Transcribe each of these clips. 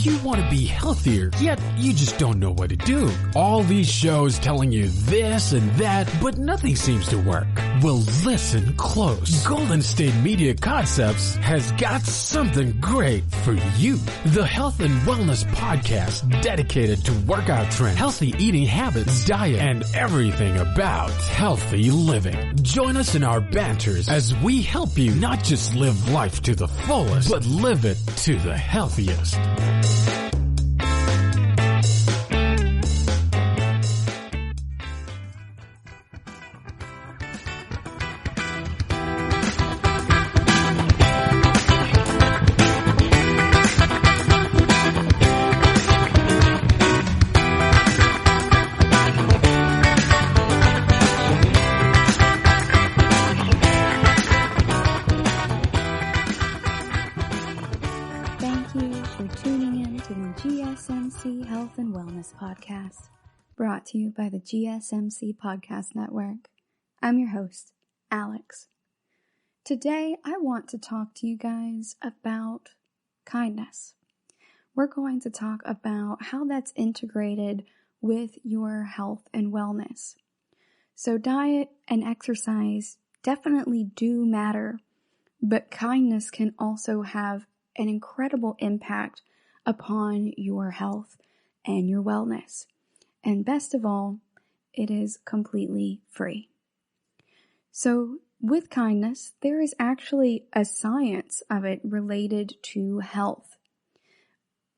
Do you want to be healthier, yet you just don't know what to do? All these shows telling you this and that, but nothing seems to work. Well, listen close. Golden State Media Concepts has got something great for you. The Health and Wellness Podcast dedicated to workout trends, healthy eating habits, diet, and everything about healthy living. Join us in our banters as we help you not just live life to the fullest, but live it to the healthiest. GSMC Health and Wellness Podcast, brought to you by the GSMC Podcast Network. I'm your host, Alex. Today, I want to talk to you guys about kindness. We're going to talk about how that's integrated with your health and wellness. So diet and exercise definitely do matter, but kindness can also have an incredible impact upon your health and your wellness. And best of all, it is completely free. So with kindness, there is actually a science of it related to health.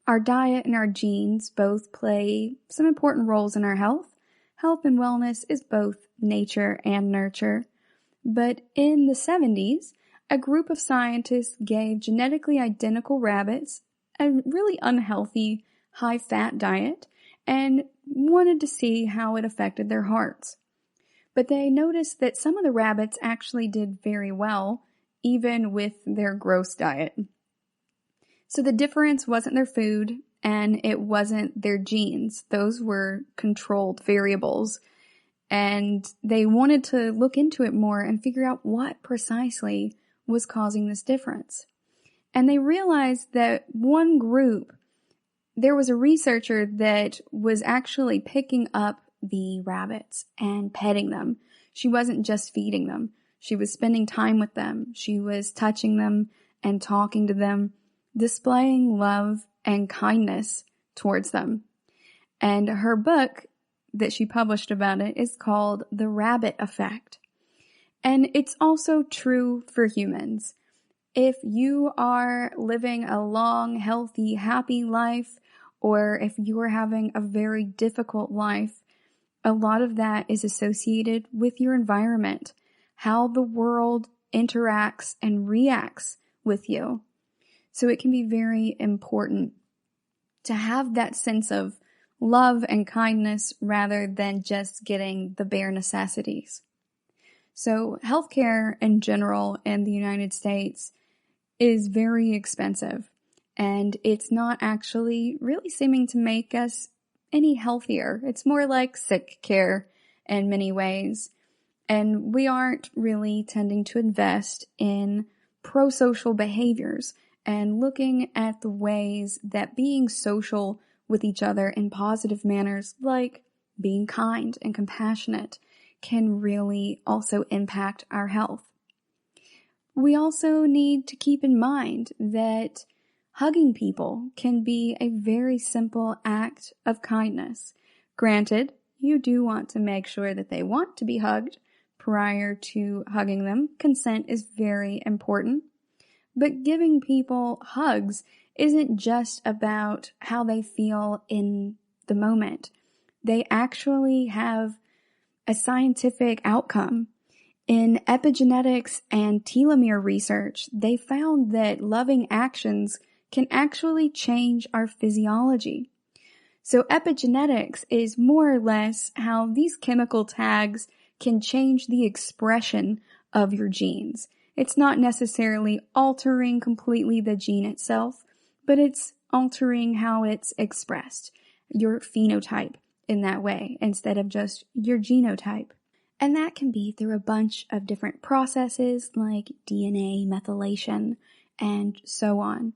Our diet and our genes both play some important roles in our health. Health and wellness is both nature and nurture. But in the 70s, a group of scientists gave genetically identical rabbits a really unhealthy, high-fat diet and wanted to see how it affected their hearts. But they noticed that some of the rabbits actually did very well, even with their gross diet. So the difference wasn't their food, and it wasn't their genes. Those were controlled variables. And they wanted to look into it more and figure out what precisely was causing this difference. And they realized that one group, there was a researcher that was actually picking up the rabbits and petting them. She wasn't just feeding them. She was spending time with them. She was touching them and talking to them, displaying love and kindness towards them. And her book that she published about it is called The Rabbit Effect. And it's also true for humans. If you are living a long, healthy, happy life, or if you are having a very difficult life, a lot of that is associated with your environment, how the world interacts and reacts with you. So it can be very important to have that sense of love and kindness rather than just getting the bare necessities. So healthcare in general in the United States is very expensive, and it's not actually really seeming to make us any healthier. It's more like sick care in many ways, and we aren't really tending to invest in pro-social behaviors and looking at the ways that being social with each other in positive manners, like being kind and compassionate, can really also impact our health. We also need to keep in mind that hugging people can be a very simple act of kindness. Granted, you do want to make sure that they want to be hugged prior to hugging them. Consent is very important. But giving people hugs isn't just about how they feel in the moment. They actually have a scientific outcome. In epigenetics and telomere research, they found that loving actions can actually change our physiology. So epigenetics is more or less how these chemical tags can change the expression of your genes. It's not necessarily altering completely the gene itself, but it's altering how it's expressed, your phenotype in that way, instead of just your genotype. And that can be through a bunch of different processes like DNA methylation and so on.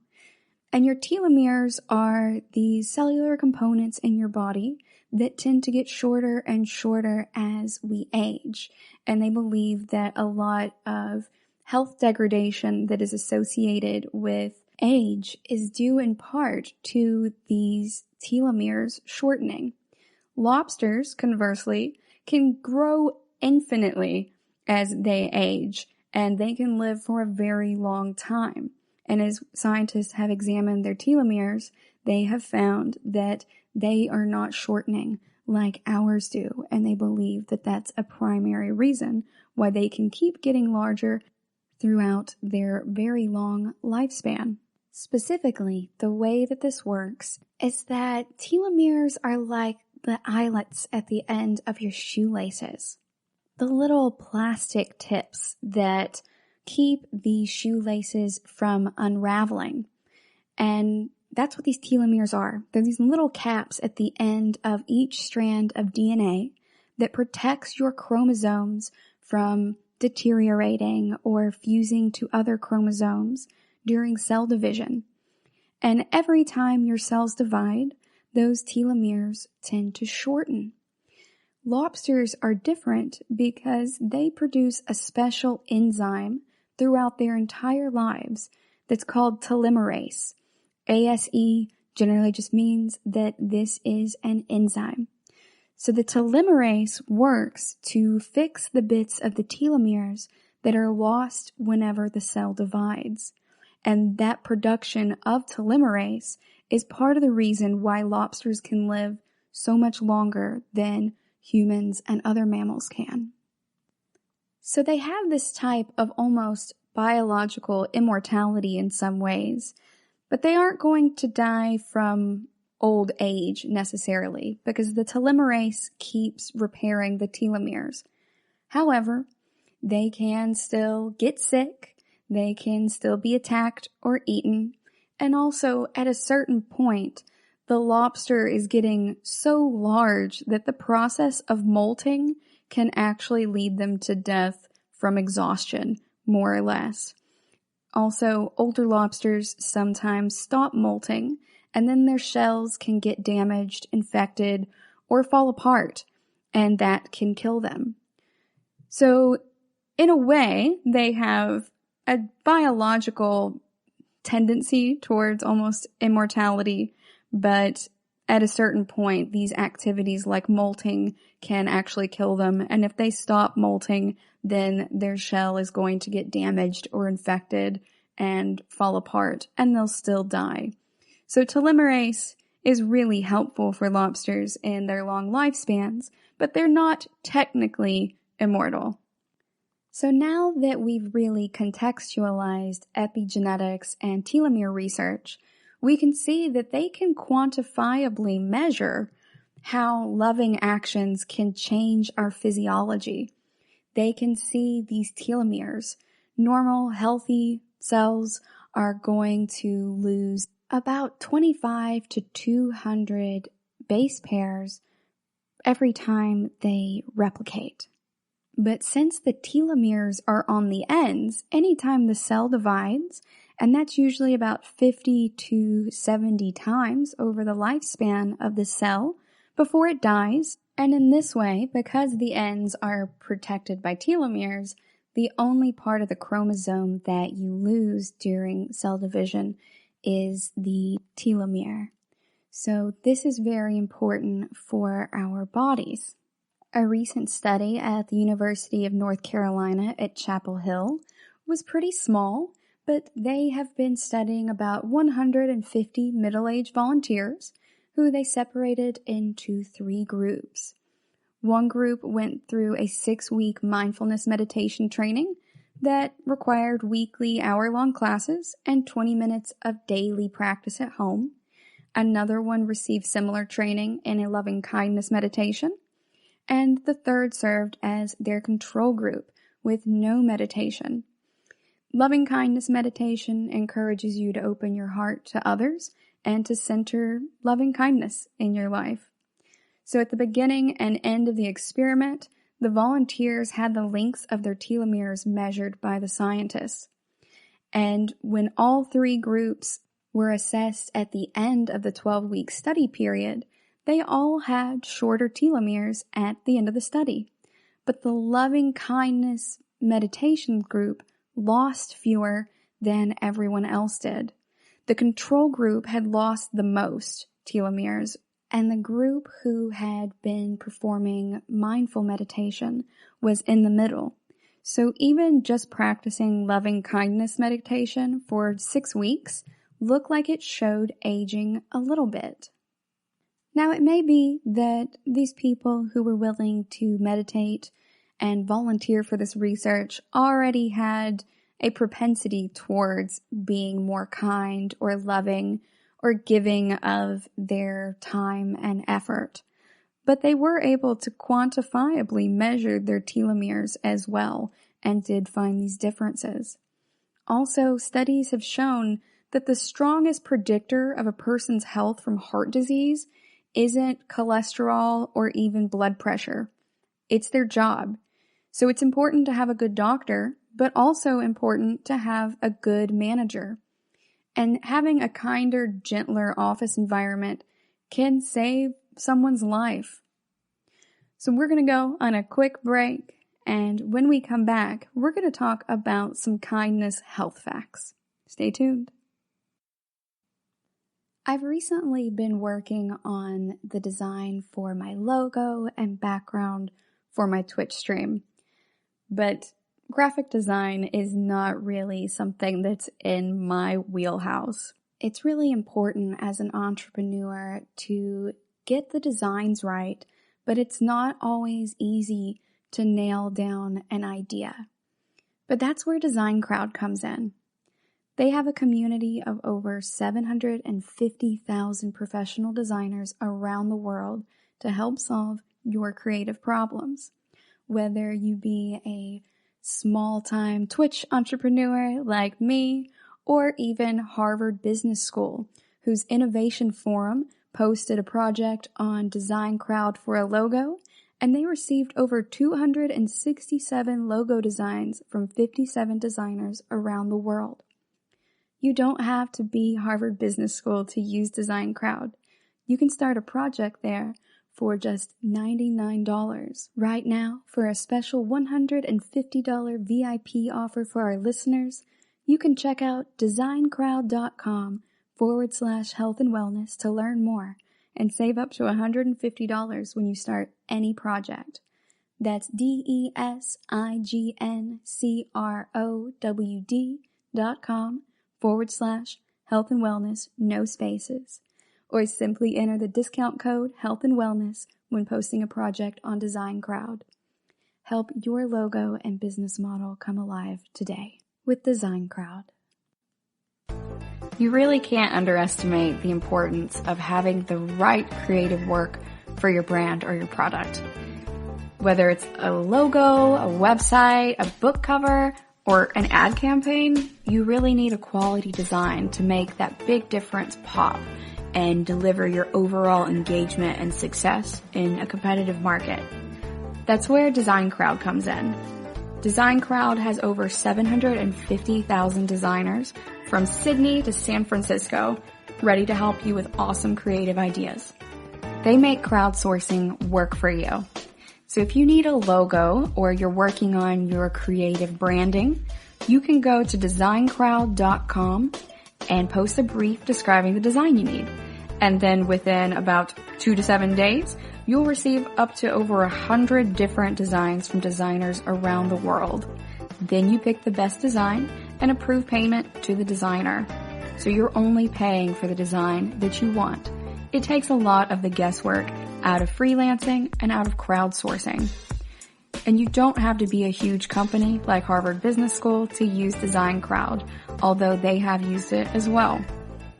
And your telomeres are these cellular components in your body that tend to get shorter and shorter as we age. And they believe that a lot of health degradation that is associated with age is due in part to these telomeres shortening. Lobsters, conversely, can grow infinitely as they age, and they can live for a very long time. And as scientists have examined their telomeres, they have found that they are not shortening like ours do, and they believe that that's a primary reason why they can keep getting larger throughout their very long lifespan. Specifically, the way that this works is that telomeres are like the eyelets at the end of your shoelaces. The little plastic tips that keep the shoelaces from unraveling. And that's what these telomeres are. They're these little caps at the end of each strand of DNA that protects your chromosomes from deteriorating or fusing to other chromosomes during cell division. And every time your cells divide, those telomeres tend to shorten. Lobsters are different because they produce a special enzyme throughout their entire lives that's called telomerase. ASE generally just means that this is an enzyme. So the telomerase works to fix the bits of the telomeres that are lost whenever the cell divides. And that production of telomerase is part of the reason why lobsters can live so much longer than humans and other mammals can. So they have this type of almost biological immortality in some ways, but they aren't going to die from old age necessarily because the telomerase keeps repairing the telomeres. However, they can still get sick, they can still be attacked or eaten, and also at a certain point, the lobster is getting so large that the process of molting can actually lead them to death from exhaustion, more or less. Also, older lobsters sometimes stop molting, and then their shells can get damaged, infected, or fall apart, and that can kill them. So, in a way, they have a biological tendency towards almost immortality, but at a certain point, these activities like molting can actually kill them. And if they stop molting, then their shell is going to get damaged or infected and fall apart, and they'll still die. So telomerase is really helpful for lobsters in their long lifespans, but they're not technically immortal. So now that we've really contextualized epigenetics and telomere research, we can see that they can quantifiably measure how loving actions can change our physiology. They can see these telomeres. Normal, healthy cells are going to lose about 25 to 200 base pairs every time they replicate. But since the telomeres are on the ends, anytime the cell divides, and that's usually about 50 to 70 times over the lifespan of the cell before it dies, and in this way, because the ends are protected by telomeres, the only part of the chromosome that you lose during cell division is the telomere. So this is very important for our bodies. A recent study at the University of North Carolina at Chapel Hill was pretty small, but they have been studying about 150 middle-aged volunteers who they separated into 3 groups. One group went through a 6-week mindfulness meditation training that required weekly hour-long classes and 20 minutes of daily practice at home. Another one received similar training in a loving-kindness meditation. And the third served as their control group with no meditation. Loving-kindness meditation encourages you to open your heart to others and to center loving-kindness in your life. So at the beginning and end of the experiment, the volunteers had the lengths of their telomeres measured by the scientists. And when all 3 groups were assessed at the end of the 12-week study period, they all had shorter telomeres at the end of the study. But the loving kindness meditation group lost fewer than everyone else did. The control group had lost the most telomeres, and the group who had been performing mindful meditation was in the middle. So even just practicing loving kindness meditation for 6 weeks looked like it showed aging a little bit. Now it may be that these people who were willing to meditate and volunteer for this research already had a propensity towards being more kind or loving or giving of their time and effort. But they were able to quantifiably measure their telomeres as well and did find these differences. Also, studies have shown that the strongest predictor of a person's health from heart disease isn't cholesterol or even blood pressure. It's their job. So it's important to have a good doctor, but also important to have a good manager. And having a kinder, gentler office environment can save someone's life. So we're going to go on a quick break, and when we come back, we're going to talk about some kindness health facts. Stay tuned. I've recently been working on the design for my logo and background for my Twitch stream, but graphic design is not really something that's in my wheelhouse. It's really important as an entrepreneur to get the designs right, but it's not always easy to nail down an idea. But that's where Design Crowd comes in. They have a community of over 750,000 professional designers around the world to help solve your creative problems. Whether you be a small-time Twitch entrepreneur like me, or even Harvard Business School, whose Innovation Forum posted a project on Design Crowd for a logo, and they received over 267 logo designs from 57 designers around the world. You don't have to be Harvard Business School to use Design Crowd. You can start a project there for just $99. Right now, for a special $150 VIP offer for our listeners, you can check out designcrowd.com/health and wellness to learn more and save up to $150 when you start any project. That's designcrowd.com/health and wellness, no spaces. Or simply enter the discount code Health and Wellness when posting a project on Design Crowd. Help your logo and business model come alive today with Design Crowd. You really can't underestimate the importance of having the right creative work for your brand or your product. Whether it's a logo, a website, a book cover, or an ad campaign, you really need a quality design to make that big difference pop and deliver your overall engagement and success in a competitive market. That's where Design Crowd comes in. Design Crowd has over 750,000 designers from Sydney to San Francisco ready to help you with awesome creative ideas. They make crowdsourcing work for you. So if you need a logo or you're working on your creative branding, you can go to designcrowd.com and post a brief describing the design you need. And then within about 2 to 7 days, you'll receive up to over 100 different designs from designers around the world. Then you pick the best design and approve payment to the designer. So you're only paying for the design that you want. It takes a lot of the guesswork out of freelancing and out of crowdsourcing. And you don't have to be a huge company like Harvard Business School to use Design Crowd, although they have used it as well.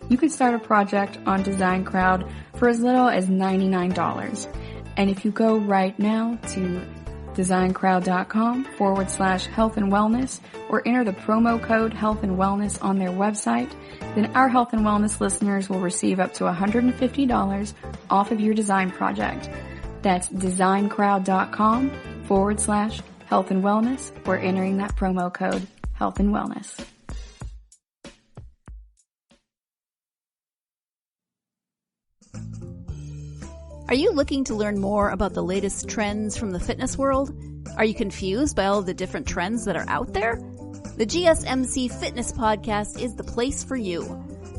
You can start a project on Design Crowd for as little as $99. And if you go right now to designcrowd.com/health and wellness or enter the promo code health and wellness on their website, then our health and wellness listeners will receive up to $150 off of your design project. That's designcrowd.com/health and wellness or entering that promo code health and wellness. Are you looking to learn more about the latest trends from the fitness world? Are you confused by all of the different trends that are out there? The GSMC Fitness Podcast is the place for you.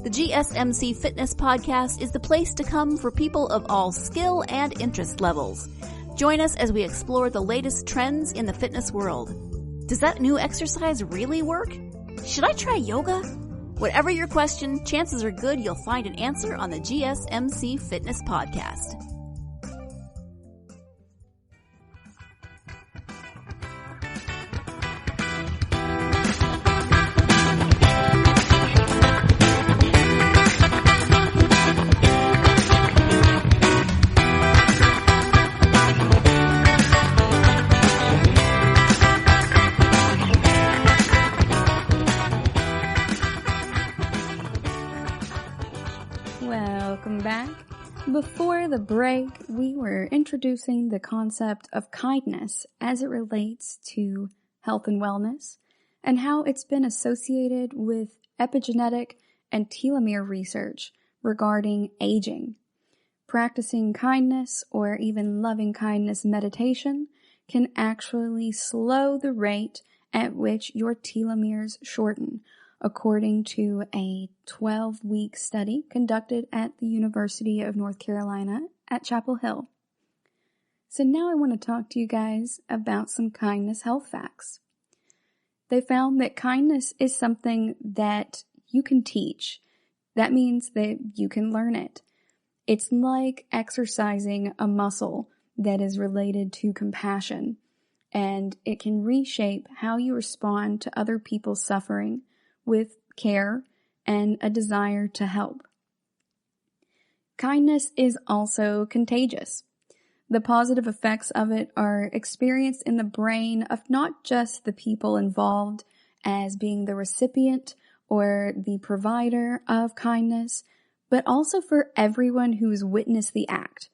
The GSMC Fitness Podcast is the place to come for people of all skill and interest levels. Join us as we explore the latest trends in the fitness world. Does that new exercise really work? Should I try yoga? Whatever your question, chances are good you'll find an answer on the GSMC Fitness Podcast. Welcome back. Before the break, we were introducing the concept of kindness as it relates to health and wellness and how it's been associated with epigenetic and telomere research regarding aging. Practicing kindness or even loving kindness meditation can actually slow the rate at which your telomeres shorten, according to a 12-week study conducted at the University of North Carolina at Chapel Hill. So now I want to talk to you guys about some kindness health facts. They found that kindness is something that you can teach. That means that you can learn it. It's like exercising a muscle that is related to compassion, and it can reshape how you respond to other people's suffering with care and a desire to help. Kindness is also contagious. The positive effects of it are experienced in the brain of not just the people involved as being the recipient or the provider of kindness, but also for everyone who's witnessed the act.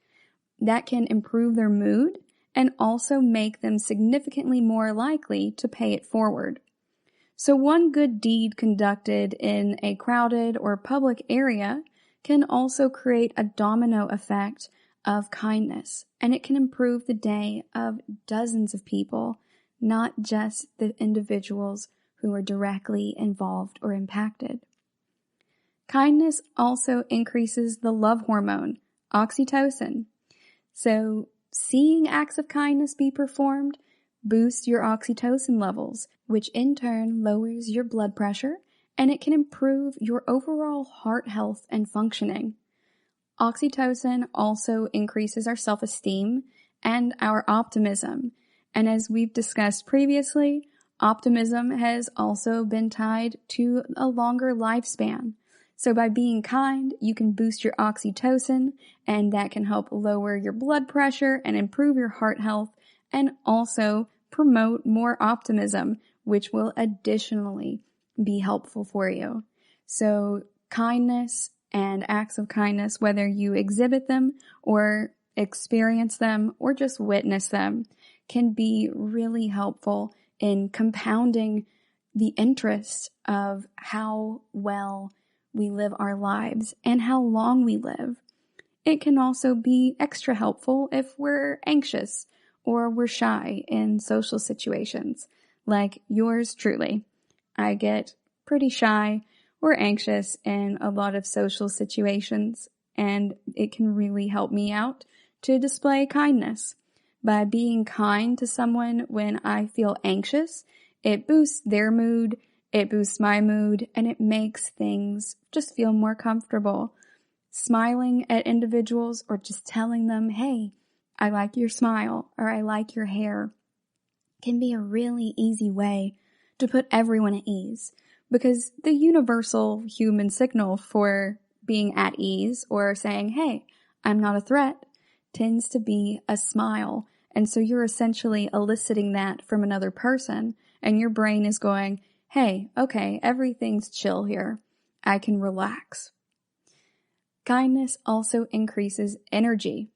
That can improve their mood and also make them significantly more likely to pay it forward. So one good deed conducted in a crowded or public area can also create a domino effect of kindness, and it can improve the day of dozens of people, not just the individuals who are directly involved or impacted. Kindness also increases the love hormone, oxytocin. So seeing acts of kindness be performed boosts your oxytocin levels, which in turn lowers your blood pressure, and it can improve your overall heart health and functioning. Oxytocin also increases our self-esteem and our optimism, and as we've discussed previously, optimism has also been tied to a longer lifespan. So by being kind, you can boost your oxytocin, and that can help lower your blood pressure and improve your heart health, and also promote more optimism, which will additionally be helpful for you. So kindness and acts of kindness, whether you exhibit them or experience them or just witness them, can be really helpful in compounding the interest of how well we live our lives and how long we live. It can also be extra helpful if we're anxious or we're shy in social situations, like yours truly. I get pretty shy or anxious in a lot of social situations, and it can really help me out to display kindness. By being kind to someone when I feel anxious, it boosts their mood, it boosts my mood, and it makes things just feel more comfortable. Smiling at individuals or just telling them, hey, I like your smile, or I like your hair, can be a really easy way to put everyone at ease, because the universal human signal for being at ease or saying, hey, I'm not a threat, tends to be a smile. And so you're essentially eliciting that from another person, and your brain is going, hey, okay, everything's chill here. I can relax. Kindness also increases energy.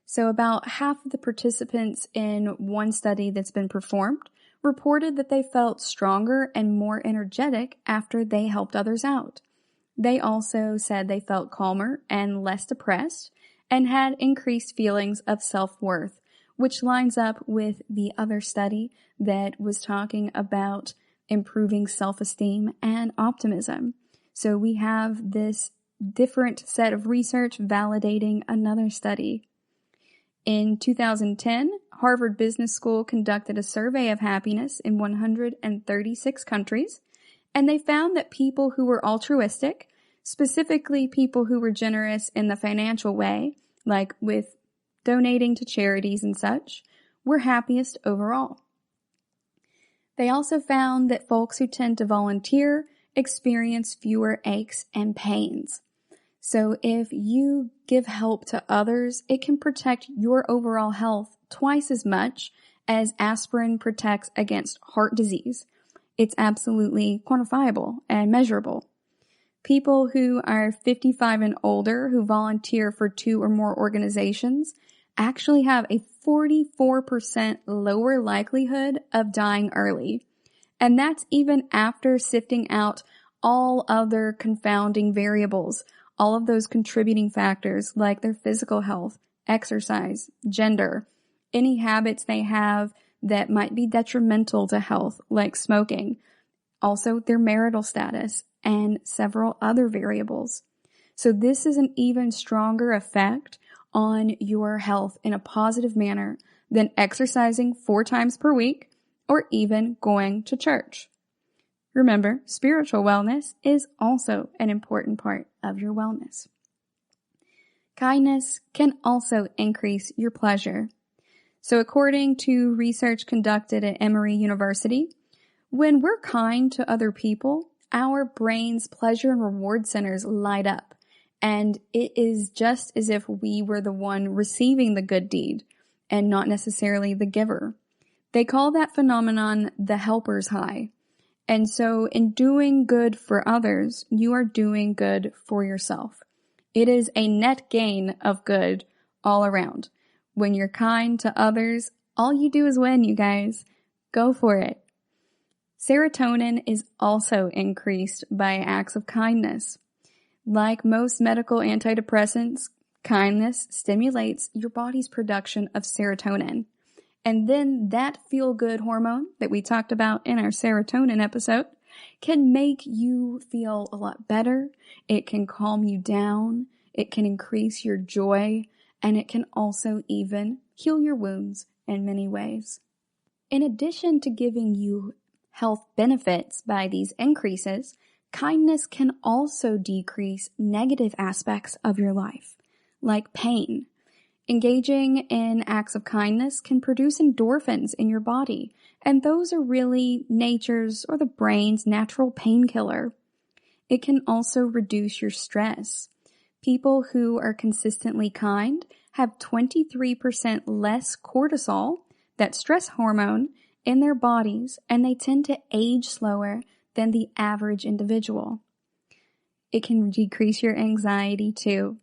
So about half of the participants in one study that's been performed reported that they felt stronger and more energetic after they helped others out. They also said they felt calmer and less depressed, and had increased feelings of self-worth, which lines up with the other study that was talking about improving self-esteem and optimism. So we have this different set of research validating another study. In 2010, Harvard Business School conducted a survey of happiness in 136 countries, and they found that people who were altruistic, specifically people who were generous in the financial way, like with donating to charities and such, were happiest overall. They also found that folks who tend to volunteer experience fewer aches and pains. So if you give help to others, it can protect your overall health twice as much as aspirin protects against heart disease. It's absolutely quantifiable and measurable. People who are 55 and older who volunteer for 2 or more organizations actually have a 44% lower likelihood of dying early. And that's even after sifting out all other confounding variables, all of those contributing factors like their physical health, exercise, gender, any habits they have that might be detrimental to health, like smoking, also their marital status, and several other variables. So this is an even stronger effect on your health in a positive manner than exercising 4 times per week or even going to church. Remember, spiritual wellness is also an important part of your wellness. Kindness can also increase your pleasure. So according to research conducted at Emory University, when we're kind to other people, our brain's pleasure and reward centers light up, and it is just as if we were the one receiving the good deed and not necessarily the giver. They call that phenomenon the helper's high. And so in doing good for others, you are doing good for yourself. It is a net gain of good all around. When you're kind to others, all you do is win, you guys. Go for it. Serotonin is also increased by acts of kindness. Like most medical antidepressants, kindness stimulates your body's production of serotonin. And then that feel-good hormone that we talked about in our serotonin episode can make you feel a lot better. It can calm you down. It can increase your joy. And it can also even heal your wounds in many ways. In addition to giving you health benefits by these increases, kindness can also decrease negative aspects of your life, like pain. Engaging in acts of kindness can produce endorphins in your body, and those are really nature's or the brain's natural painkiller. It can also reduce your stress. People who are consistently kind have 23% less cortisol, that stress hormone, in their bodies, and they tend to age slower than the average individual. It can decrease your anxiety too.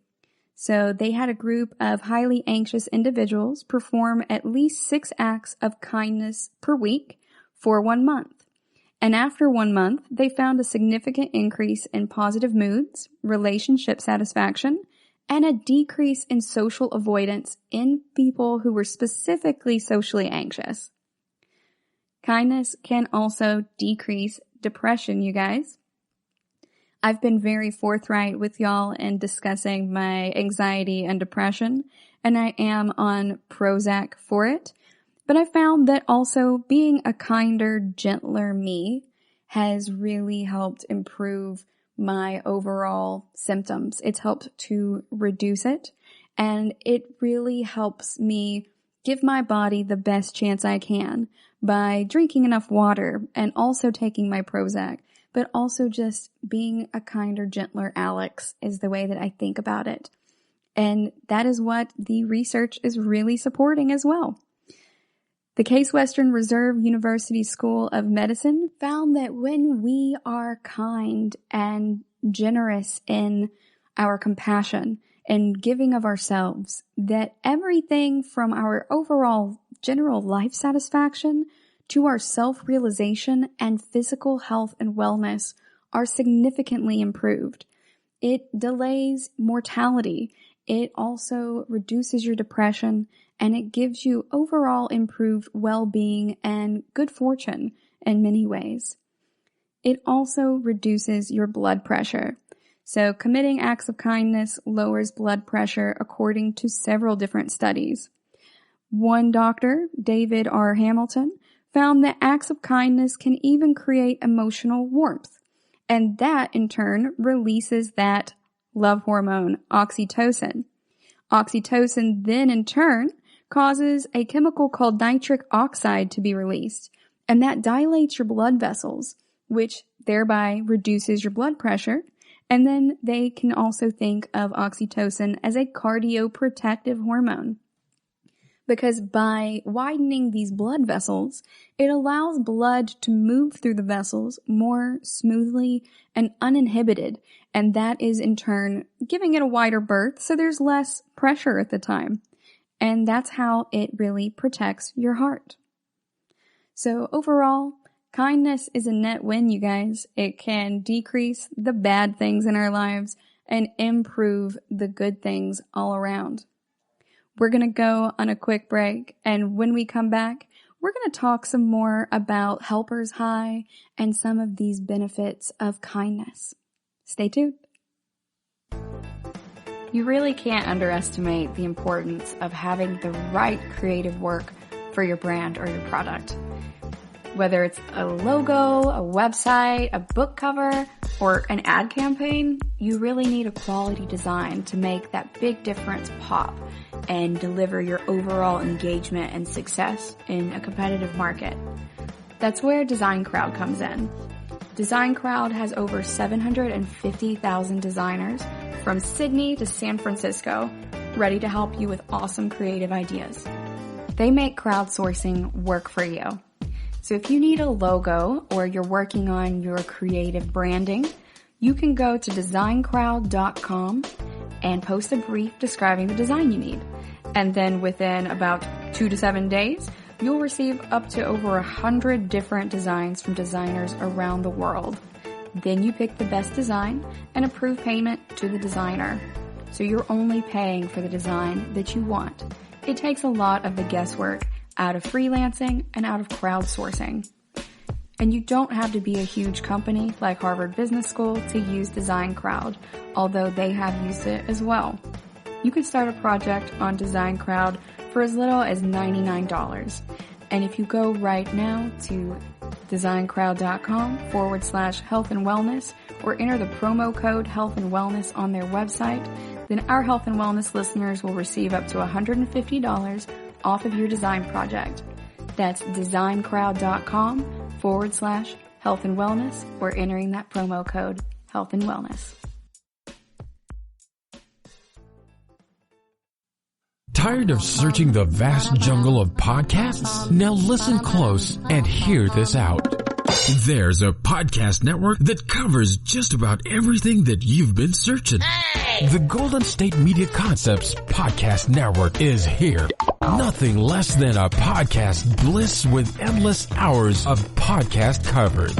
So they had a group of highly anxious individuals perform at least 6 acts of kindness per week for 1 month. And after 1 month, they found a significant increase in positive moods, relationship satisfaction, and a decrease in social avoidance in people who were specifically socially anxious. Kindness can also decrease depression, you guys. I've been very forthright with y'all in discussing my anxiety and depression, and I am on Prozac for it. But I found that also being a kinder, gentler me has really helped improve my overall symptoms. It's helped to reduce it, and it really helps me give my body the best chance I can by drinking enough water and also taking my Prozac. But also just being a kinder, gentler Alex is the way that I think about it. And that is what the research is really supporting as well. The Case Western Reserve University School of Medicine found that when we are kind and generous in our compassion and giving of ourselves, that everything from our overall general life satisfaction to our self-realization and physical health and wellness are significantly improved. It delays mortality. It also reduces your depression, and it gives you overall improved well-being and good fortune in many ways. It also reduces your blood pressure. So committing acts of kindness lowers blood pressure according to several different studies. One doctor, David R. Hamilton, found that acts of kindness can even create emotional warmth. And that, in turn, releases that love hormone, oxytocin. Oxytocin then, in turn, causes a chemical called nitric oxide to be released. And that dilates your blood vessels, which thereby reduces your blood pressure. And then they can also think of oxytocin as a cardioprotective hormone. Because by widening these blood vessels, it allows blood to move through the vessels more smoothly and uninhibited, and that is in turn giving it a wider berth so there's less pressure at the time. And that's how it really protects your heart. So overall, kindness is a net win, you guys. It can decrease the bad things in our lives and improve the good things all around. We're going to go on a quick break, and when we come back, we're going to talk some more about Helper's High and some of these benefits of kindness. Stay tuned. You really can't underestimate the importance of having the right creative work for your brand or your product. Whether it's a logo, a website, a book cover, or an ad campaign, you really need a quality design to make that big difference pop and deliver your overall engagement and success in a competitive market. That's where Design Crowd comes in. Design Crowd has over 750,000 designers from Sydney to San Francisco ready to help you with awesome creative ideas. They make crowdsourcing work for you. So if you need a logo or you're working on your creative branding, you can go to designcrowd.com and post a brief describing the design you need. And then within about 2 to 7 days, you'll receive up to over 100 different designs from designers around the world. Then you pick the best design and approve payment to the designer. So you're only paying for the design that you want. It takes a lot of the guesswork out of freelancing and out of crowdsourcing. And you don't have to be a huge company like Harvard Business School to use Design Crowd, although they have used it as well. You can start a project on Design Crowd for as little as $99. And if you go right now to designcrowd.com/health and wellness or enter the promo code health and wellness on their website, then our health and wellness listeners will receive up to $150 off of your design project. That's designcrowd.com/health and wellness or entering that promo code health and wellness. Tired of searching the vast jungle of podcasts? Now listen close and hear this out. There's a podcast network that covers just about everything that you've been searching. Hey! The Golden State Media Concepts Podcast Network is here. Nothing less than a podcast bliss with endless hours of podcast coverage.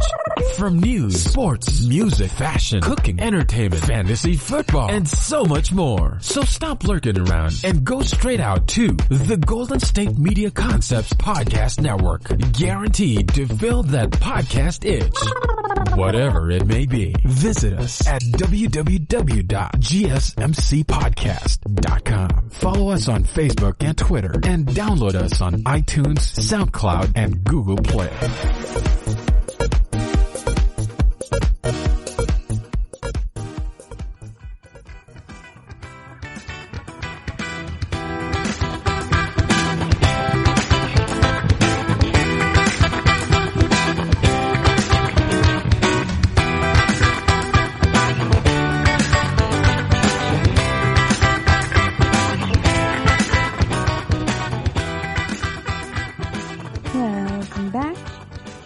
From news, sports, music, fashion, cooking, entertainment, fantasy, football, and so much more. So stop lurking around and go straight out to the Golden State Media Concepts Podcast Network. Guaranteed to fill that podcast itch. Whatever it may be. Visit us at www.gsmcpodcast.com. Follow us on Facebook and Twitter and download us on iTunes, SoundCloud, and Google Play.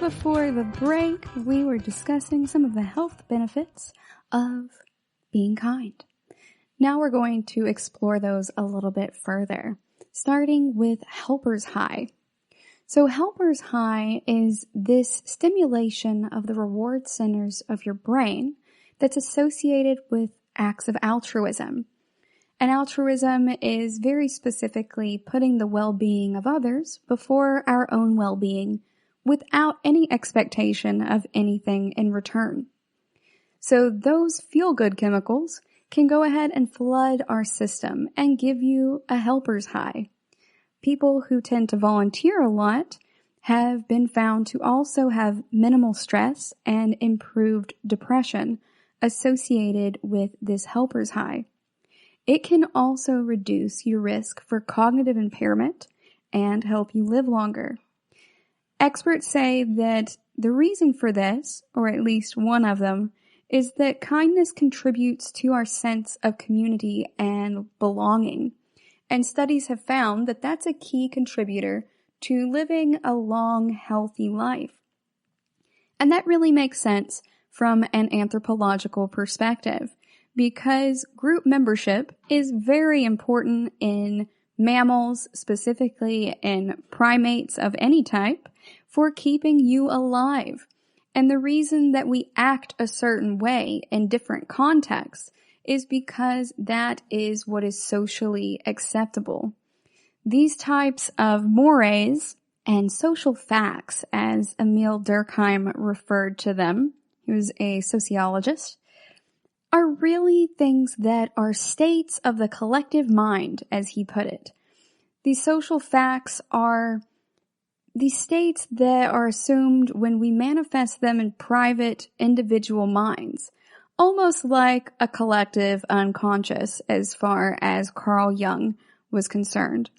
Before the break, we were discussing some of the health benefits of being kind. Now we're going to explore those a little bit further, starting with Helper's High. So Helper's High is this stimulation of the reward centers of your brain that's associated with acts of altruism. And altruism is very specifically putting the well-being of others before our own well-being without any expectation of anything in return. So those feel-good chemicals can go ahead and flood our system and give you a helper's high. People who tend to volunteer a lot have been found to also have minimal stress and improved depression associated with this helper's high. It can also reduce your risk for cognitive impairment and help you live longer. Experts say that the reason for this, or at least one of them, is that kindness contributes to our sense of community and belonging. And studies have found that that's a key contributor to living a long, healthy life. And that really makes sense from an anthropological perspective, because group membership is very important in mammals, specifically in primates of any type, for keeping you alive. And the reason that we act a certain way in different contexts is because that is what is socially acceptable. These types of mores and social facts, as Emil Durkheim referred to them, he was a sociologist, are really things that are states of the collective mind, as he put it. These social facts are these states that are assumed when we manifest them in private, individual minds, almost like a collective unconscious as far as Carl Jung was concerned.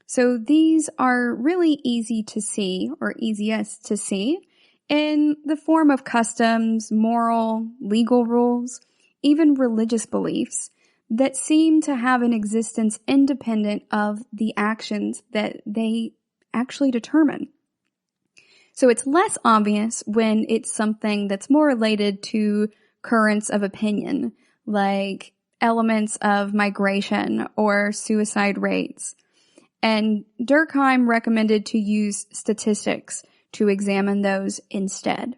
So these are really easy to see, or easiest to see, in the form of customs, moral, legal rules, even religious beliefs that seem to have an existence independent of the actions that they actually determine. So it's less obvious when it's something that's more related to currents of opinion, like elements of migration or suicide rates. And Durkheim recommended to use statistics to examine those instead.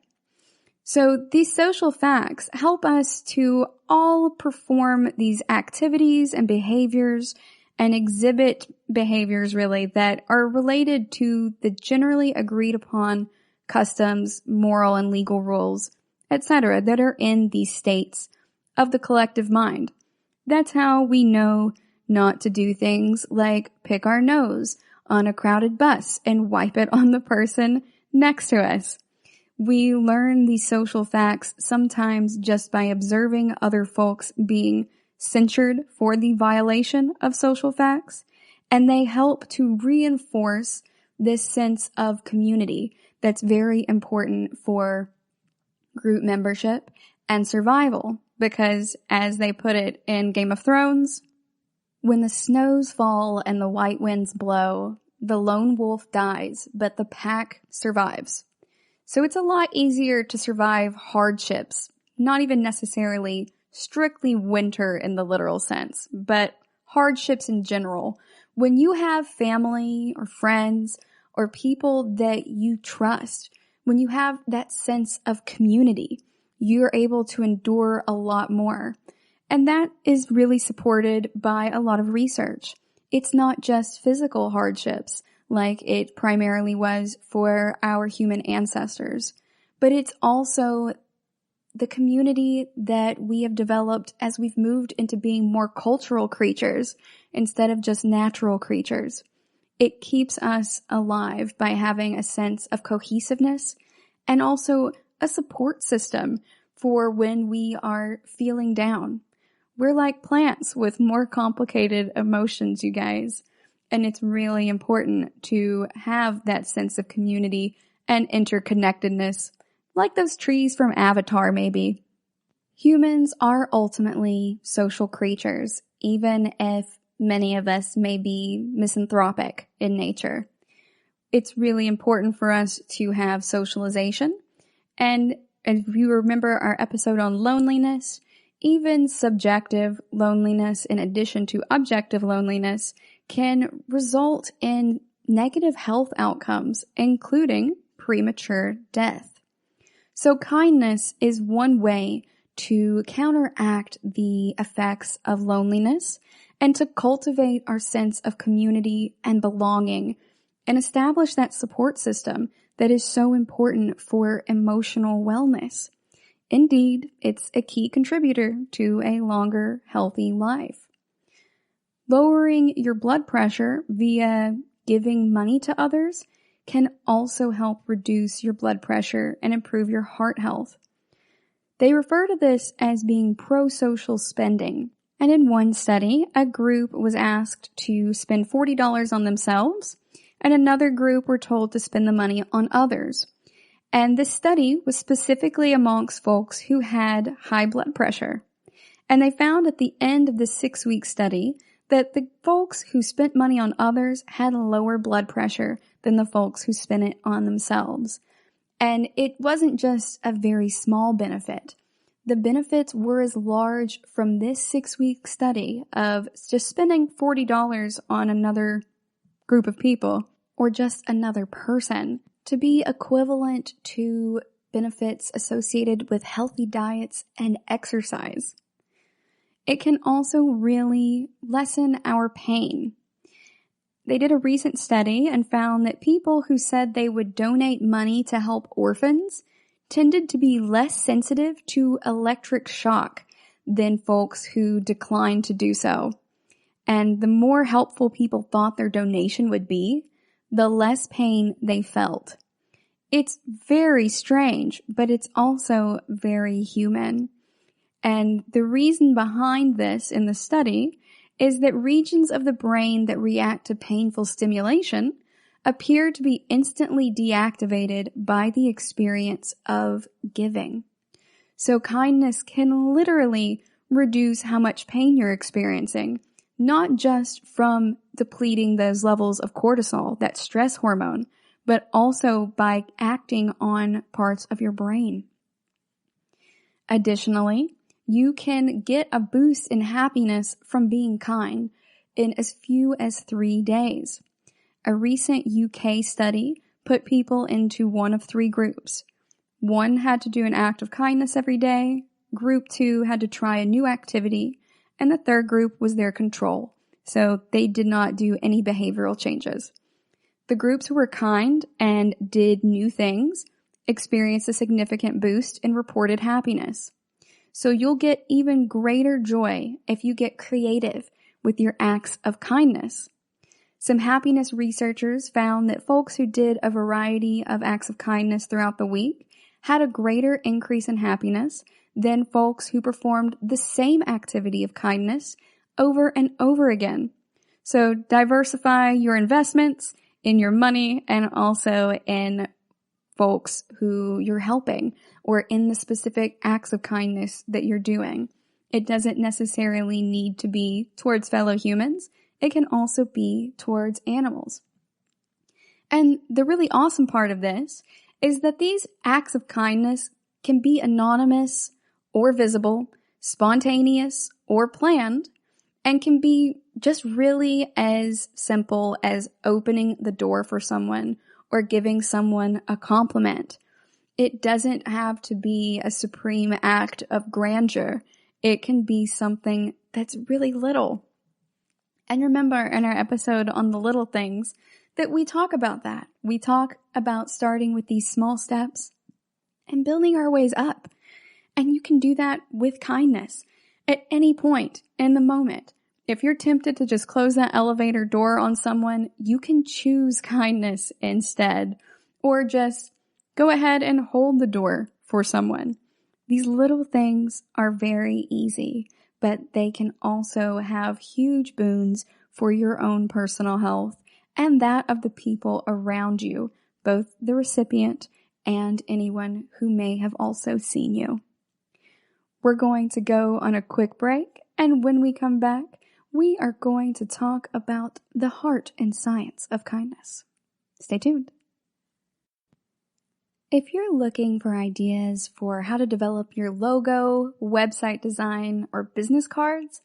So these social facts help us to all perform these activities and behaviors and exhibit behaviors really that are related to the generally agreed upon customs, moral and legal rules, etc. that are in these states of the collective mind. That's how we know not to do things like pick our nose on a crowded bus and wipe it on the person next to us. We learn these social facts sometimes just by observing other folks being censured for the violation of social facts, and they help to reinforce this sense of community that's very important for group membership and survival, because as they put it in Game of Thrones, when the snows fall and the white winds blow, the lone wolf dies, but the pack survives. So it's a lot easier to survive hardships, not even necessarily strictly winter in the literal sense, but hardships in general. When you have family or friends or people that you trust, when you have that sense of community, you're able to endure a lot more. And that is really supported by a lot of research. It's not just physical hardships like it primarily was for our human ancestors, but it's also the community that we have developed as we've moved into being more cultural creatures instead of just natural creatures. It keeps us alive by having a sense of cohesiveness and also a support system for when we are feeling down. We're like plants with more complicated emotions, you guys. And it's really important to have that sense of community and interconnectedness, like those trees from Avatar, maybe. Humans are ultimately social creatures, even if many of us may be misanthropic in nature. It's really important for us to have socialization. And if you remember our episode on loneliness, even subjective loneliness in addition to objective loneliness can result in negative health outcomes, including premature death. So kindness is one way to counteract the effects of loneliness and to cultivate our sense of community and belonging and establish that support system that is so important for emotional wellness. Indeed, it's a key contributor to a longer, healthy life. Lowering your blood pressure via giving money to others can also help reduce your blood pressure and improve your heart health. They refer to this as being pro-social spending. And in one study, a group was asked to spend $40 on themselves, and another group were told to spend the money on others. And this study was specifically amongst folks who had high blood pressure. And they found at the end of the 6-week study that the folks who spent money on others had lower blood pressure than the folks who spent it on themselves. And it wasn't just a very small benefit. The benefits were as large from this 6-week study of just spending $40 on another group of people or just another person to be equivalent to benefits associated with healthy diets and exercise. It can also really lessen our pain. They did a recent study and found that people who said they would donate money to help orphans tended to be less sensitive to electric shock than folks who declined to do so. And the more helpful people thought their donation would be, the less pain they felt. It's very strange, but it's also very human. And the reason behind this in the study is that regions of the brain that react to painful stimulation appear to be instantly deactivated by the experience of giving. So kindness can literally reduce how much pain you're experiencing, not just from depleting those levels of cortisol, that stress hormone, but also by acting on parts of your brain. Additionally, you can get a boost in happiness from being kind in as few as 3 days. A recent UK study put people into one of 3 groups. One had to do an act of kindness every day, group 2 had to try a new activity, and the third group was their control, so they did not do any behavioral changes. The groups who were kind and did new things experienced a significant boost in reported happiness. So you'll get even greater joy if you get creative with your acts of kindness. Some happiness researchers found that folks who did a variety of acts of kindness throughout the week had a greater increase in happiness than folks who performed the same activity of kindness over and over again. So diversify your investments in your money and also in folks who you're helping or in the specific acts of kindness that you're doing. It doesn't necessarily need to be towards fellow humans. It can also be towards animals. And the really awesome part of this is that these acts of kindness can be anonymous or visible, spontaneous or planned, and can be just really as simple as opening the door for someone or giving someone a compliment. It doesn't have to be a supreme act of grandeur. It can be something that's really little. And remember in our episode on the little things that we talk about that. We talk about starting with these small steps and building our ways up. And you can do that with kindness at any point in the moment. If you're tempted to just close that elevator door on someone, you can choose kindness instead, or just go ahead and hold the door for someone. These little things are very easy, but they can also have huge boons for your own personal health and that of the people around you, both the recipient and anyone who may have also seen you. We're going to go on a quick break, and when we come back, we are going to talk about the heart and science of kindness. Stay tuned. If you're looking for ideas for how to develop your logo, website design, or business cards,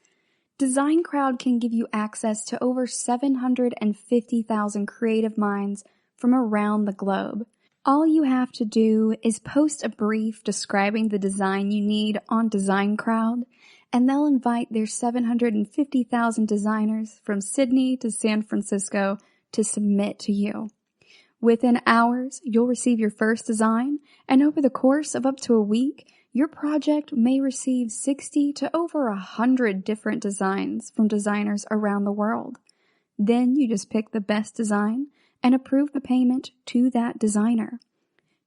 Design Crowd can give you access to over 750,000 creative minds from around the globe. All you have to do is post a brief describing the design you need on Design Crowd, and they'll invite their 750,000 designers from Sydney to San Francisco to submit to you. Within hours, you'll receive your first design, and over the course of up to a week, your project may receive 60 to over 100 different designs from designers around the world. Then you just pick the best design and approve the payment to that designer.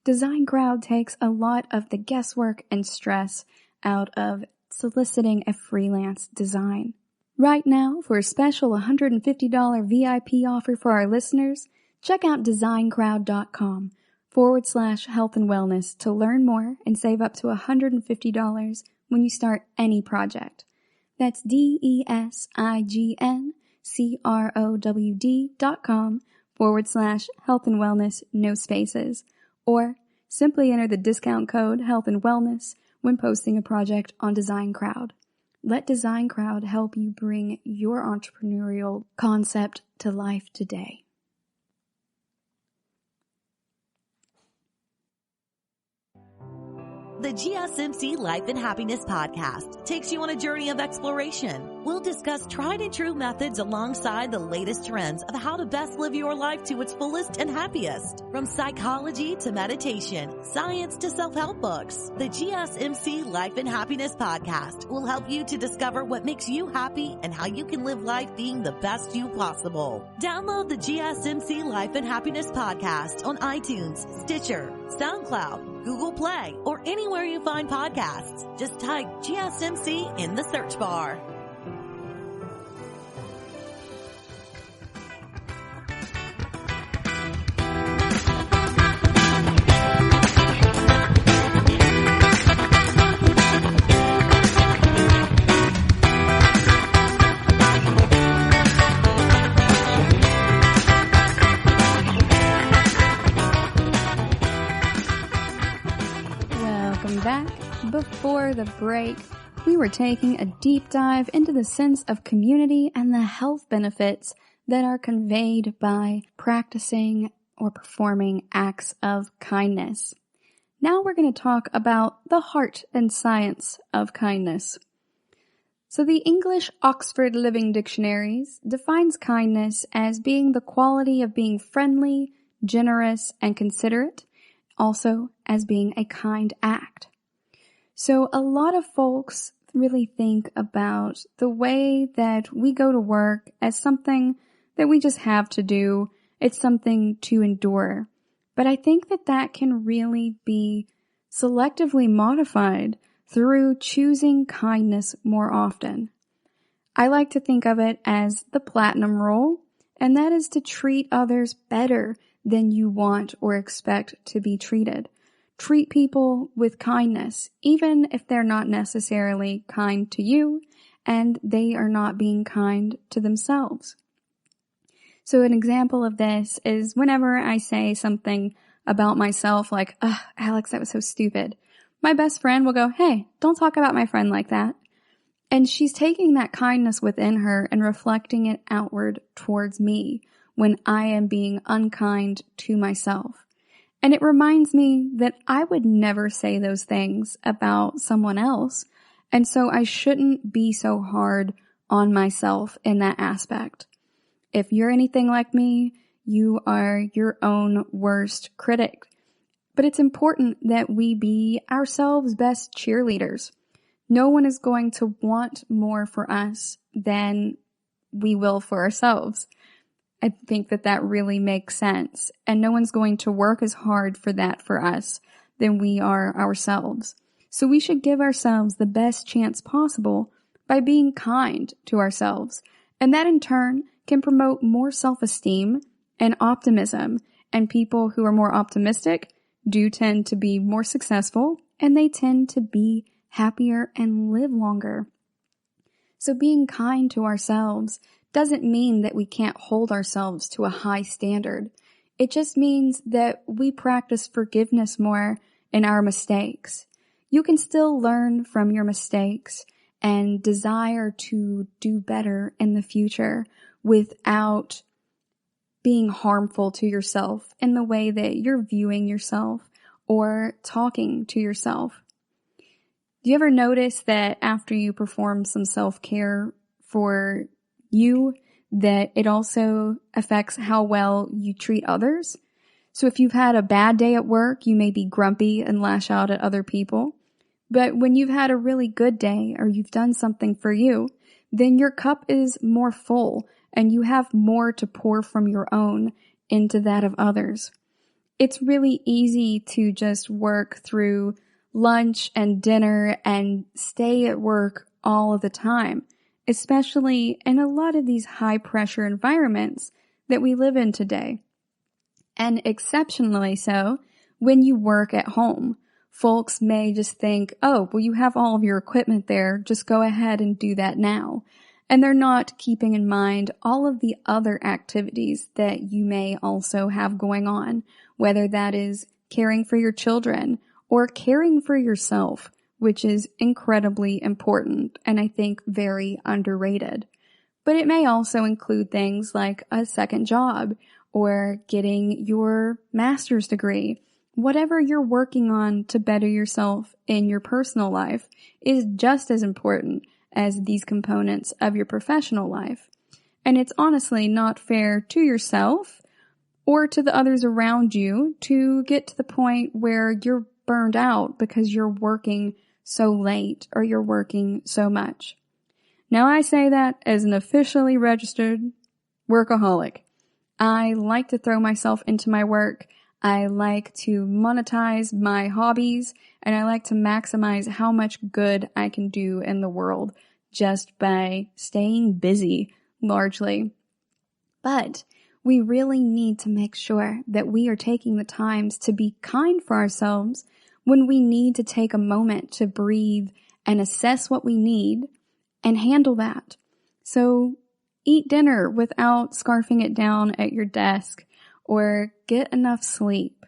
Design Crowd takes a lot of the guesswork and stress out of soliciting a freelance design. Right now, for a special $150 VIP offer for our listeners, check out designcrowd.com/health and wellness to learn more and save up to $150 when you start any project. That's DESIGNCROWD.com/health and wellness, no spaces. Or simply enter the discount code health and wellness when posting a project on Design Crowd. Let Design Crowd help you bring your entrepreneurial concept to life today. The GSMC Life and Happiness Podcast takes you on a journey of exploration. We'll discuss tried and true methods alongside the latest trends of how to best live your life to its fullest and happiest. From psychology to meditation, science to self-help books, the GSMC Life and Happiness Podcast will help you to discover what makes you happy and how you can live life being the best you possible. Download the GSMC Life and Happiness Podcast on iTunes, Stitcher, SoundCloud, Google Play, or anywhere you find podcasts. Just type GSMC in the search bar. Before the break, we were taking a deep dive into the sense of community and the health benefits that are conveyed by practicing or performing acts of kindness. Now we're going to talk about the heart and science of kindness. So the English Oxford Living Dictionaries defines kindness as being the quality of being friendly, generous, and considerate, also as being a kind act. So a lot of folks really think about the way that we go to work as something that we just have to do. It's something to endure. But I think that that can really be selectively modified through choosing kindness more often. I like to think of it as the platinum rule, and that is to treat others better than you want or expect to be treated. Treat people with kindness, even if they're not necessarily kind to you and they are not being kind to themselves. So an example of this is whenever I say something about myself like, Alex, that was so stupid. My best friend will go, hey, don't talk about my friend like that. And she's taking that kindness within her and reflecting it outward towards me when I am being unkind to myself. And it reminds me that I would never say those things about someone else, and so I shouldn't be so hard on myself in that aspect. If you're anything like me, you are your own worst critic. But it's important that we be ourselves' best cheerleaders. No one is going to want more for us than we will for ourselves. I think that that really makes sense. And no one's going to work as hard for that for us than we are ourselves. So we should give ourselves the best chance possible by being kind to ourselves. And that in turn can promote more self-esteem and optimism. And people who are more optimistic do tend to be more successful, and they tend to be happier and live longer. So being kind to ourselves doesn't mean that we can't hold ourselves to a high standard. It just means that we practice forgiveness more in our mistakes. You can still learn from your mistakes and desire to do better in the future without being harmful to yourself in the way that you're viewing yourself or talking to yourself. Do you ever notice that after you perform some self-care for you, that it also affects how well you treat others? So if you've had a bad day at work, you may be grumpy and lash out at other people. But when you've had a really good day or you've done something for you, then your cup is more full and you have more to pour from your own into that of others. It's really easy to just work through lunch and dinner and stay at work all of the time, especially in a lot of these high pressure environments that we live in today. And exceptionally so when you work at home. Folks may just think, oh, well, you have all of your equipment there, just go ahead and do that now. And they're not keeping in mind all of the other activities that you may also have going on, whether that is caring for your children or caring for yourself, which is incredibly important and I think very underrated. But it may also include things like a second job or getting your master's degree. Whatever you're working on to better yourself in your personal life is just as important as these components of your professional life. And it's honestly not fair to yourself or to the others around you to get to the point where you're burned out because you're working so late or you're working so much. Now I say that as an officially registered workaholic. I like to throw myself into my work. I like to monetize my hobbies, and I like to maximize how much good I can do in the world just by staying busy, largely. But we really need to make sure that we are taking the times to be kind for ourselves when we need to take a moment to breathe and assess what we need and handle that. So eat dinner without scarfing it down at your desk, or get enough sleep.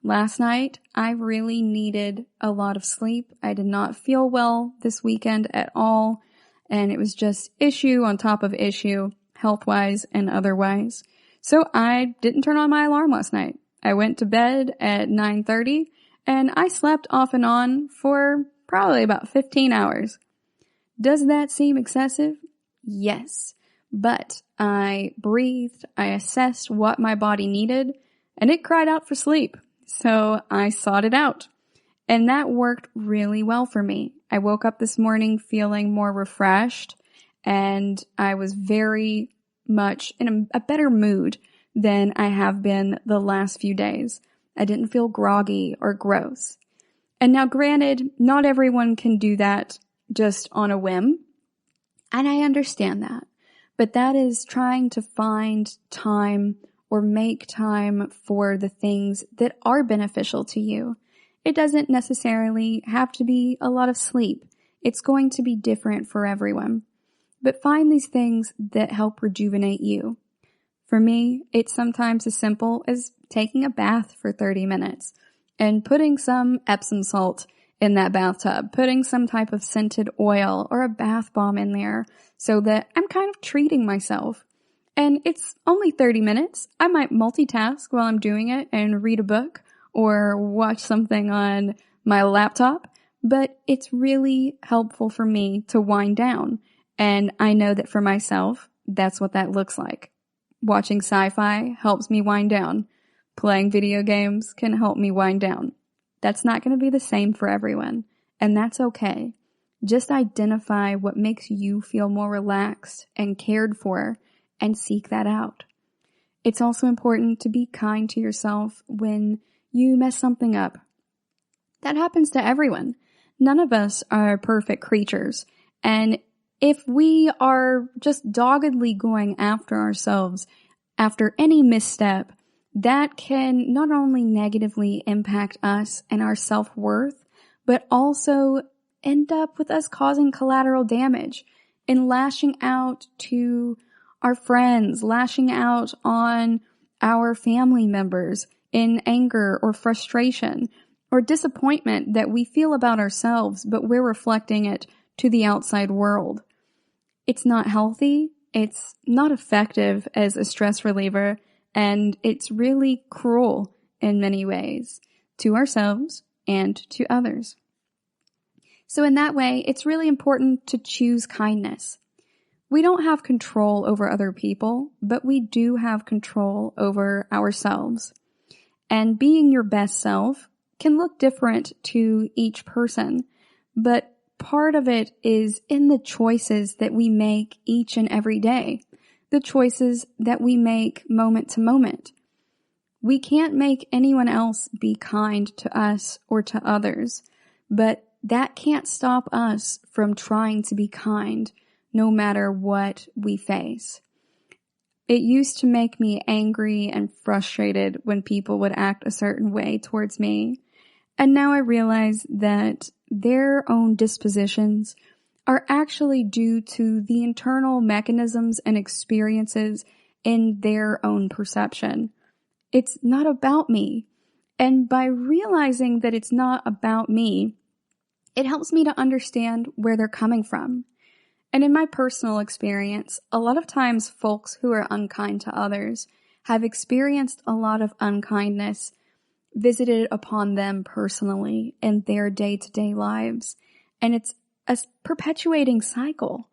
Last night, I really needed a lot of sleep. I did not feel well this weekend at all, and it was just issue on top of issue, health-wise and otherwise. So I didn't turn on my alarm last night. I went to bed at 9:30, and I slept off and on for probably about 15 hours. Does that seem excessive? Yes. But I breathed, I assessed what my body needed, and it cried out for sleep. So I sought it out. And that worked really well for me. I woke up this morning feeling more refreshed, and I was very much in a better mood than I have been the last few days. I didn't feel groggy or gross. And now granted, not everyone can do that just on a whim, and I understand that. But that is trying to find time or make time for the things that are beneficial to you. It doesn't necessarily have to be a lot of sleep. It's going to be different for everyone. But find these things that help rejuvenate you. For me, it's sometimes as simple as taking a bath for 30 minutes and putting some Epsom salt in that bathtub, putting some type of scented oil or a bath bomb in there so that I'm kind of treating myself. And it's only 30 minutes. I might multitask while I'm doing it and read a book or watch something on my laptop, but it's really helpful for me to wind down. And I know that for myself, that's what that looks like. Watching sci-fi helps me wind down. Playing video games can help me wind down. That's not going to be the same for everyone, and that's okay. Just identify what makes you feel more relaxed and cared for and seek that out. It's also important to be kind to yourself when you mess something up. That happens to everyone. None of us are perfect creatures, and if we are just doggedly going after ourselves after any misstep, that can not only negatively impact us and our self-worth, but also end up with us causing collateral damage and lashing out to our friends, lashing out on our family members in anger or frustration or disappointment that we feel about ourselves, but we're reflecting it to the outside world. It's not healthy, it's not effective as a stress reliever, and it's really cruel in many ways to ourselves and to others. So in that way, it's really important to choose kindness. We don't have control over other people, but we do have control over ourselves. And being your best self can look different to each person, but part of it is in the choices that we make each and every day, the choices that we make moment to moment. We can't make anyone else be kind to us or to others, but that can't stop us from trying to be kind no matter what we face. It used to make me angry and frustrated when people would act a certain way towards me. And now I realize that their own dispositions are actually due to the internal mechanisms and experiences in their own perception. It's not about me. And by realizing that it's not about me, it helps me to understand where they're coming from. And in my personal experience, a lot of times folks who are unkind to others have experienced a lot of unkindness visited upon them personally in their day-to-day lives. And it's a perpetuating cycle.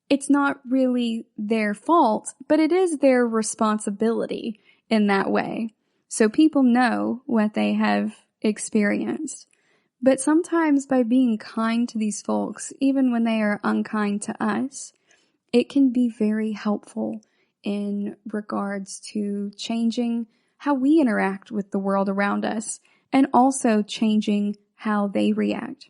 It's not really their fault, but it is their responsibility in that way. So people know what they have experienced. But sometimes by being kind to these folks, even when they are unkind to us, it can be very helpful in regards to changing how we interact with the world around us and also changing how they react.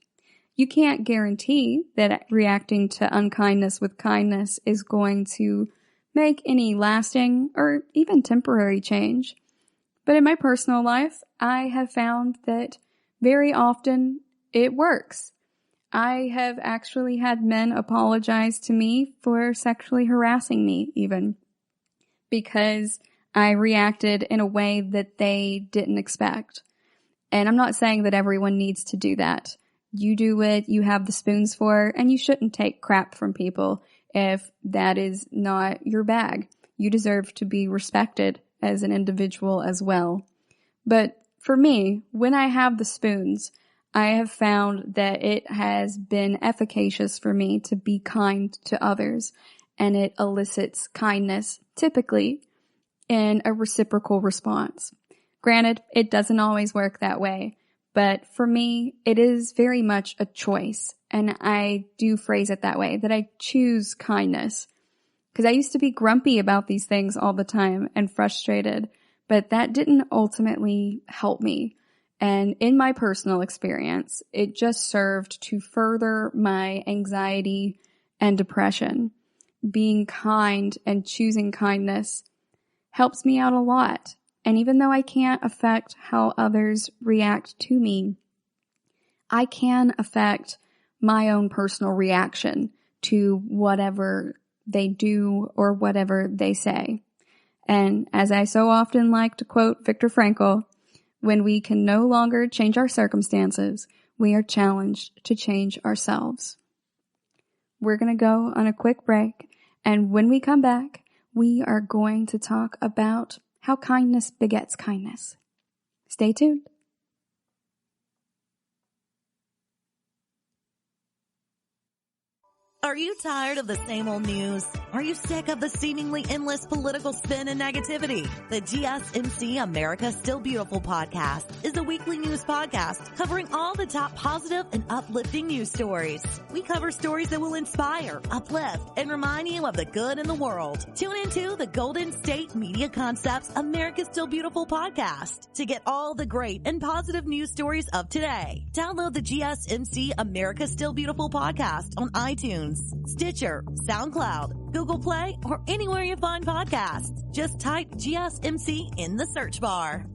You can't guarantee that reacting to unkindness with kindness is going to make any lasting or even temporary change. But in my personal life, I have found that very often it works. I have actually had men apologize to me for sexually harassing me even because I reacted in a way that they didn't expect. And I'm not saying that everyone needs to do that. You do what you have the spoons for, and you shouldn't take crap from people if that is not your bag. You deserve to be respected as an individual as well. But for me, when I have the spoons, I have found that it has been efficacious for me to be kind to others, and it elicits kindness, typically, in a reciprocal response. Granted, it doesn't always work that way, but for me, it is very much a choice, and I do phrase it that way, that I choose kindness. Because I used to be grumpy about these things all the time and frustrated, but that didn't ultimately help me. And in my personal experience, it just served to further my anxiety and depression. Being kind and choosing kindness helps me out a lot. And even though I can't affect how others react to me, I can affect my own personal reaction to whatever they do or whatever they say. And as I so often like to quote Viktor Frankl, when we can no longer change our circumstances, we are challenged to change ourselves. We're going to go on a quick break, and when we come back, we are going to talk about how kindness begets kindness. Stay tuned. Are you tired of the same old news? Are you sick of the seemingly endless political spin and negativity? The GSMC America Still Beautiful podcast is a weekly news podcast covering all the top positive and uplifting news stories. We cover stories that will inspire, uplift, and remind you of the good in the world. Tune into the Golden State Media Concepts America Still Beautiful podcast to get all the great and positive news stories of today. Download the GSMC America Still Beautiful podcast on iTunes, Stitcher, SoundCloud, Google Play, or anywhere you find podcasts. Just type GSMC in the search bar.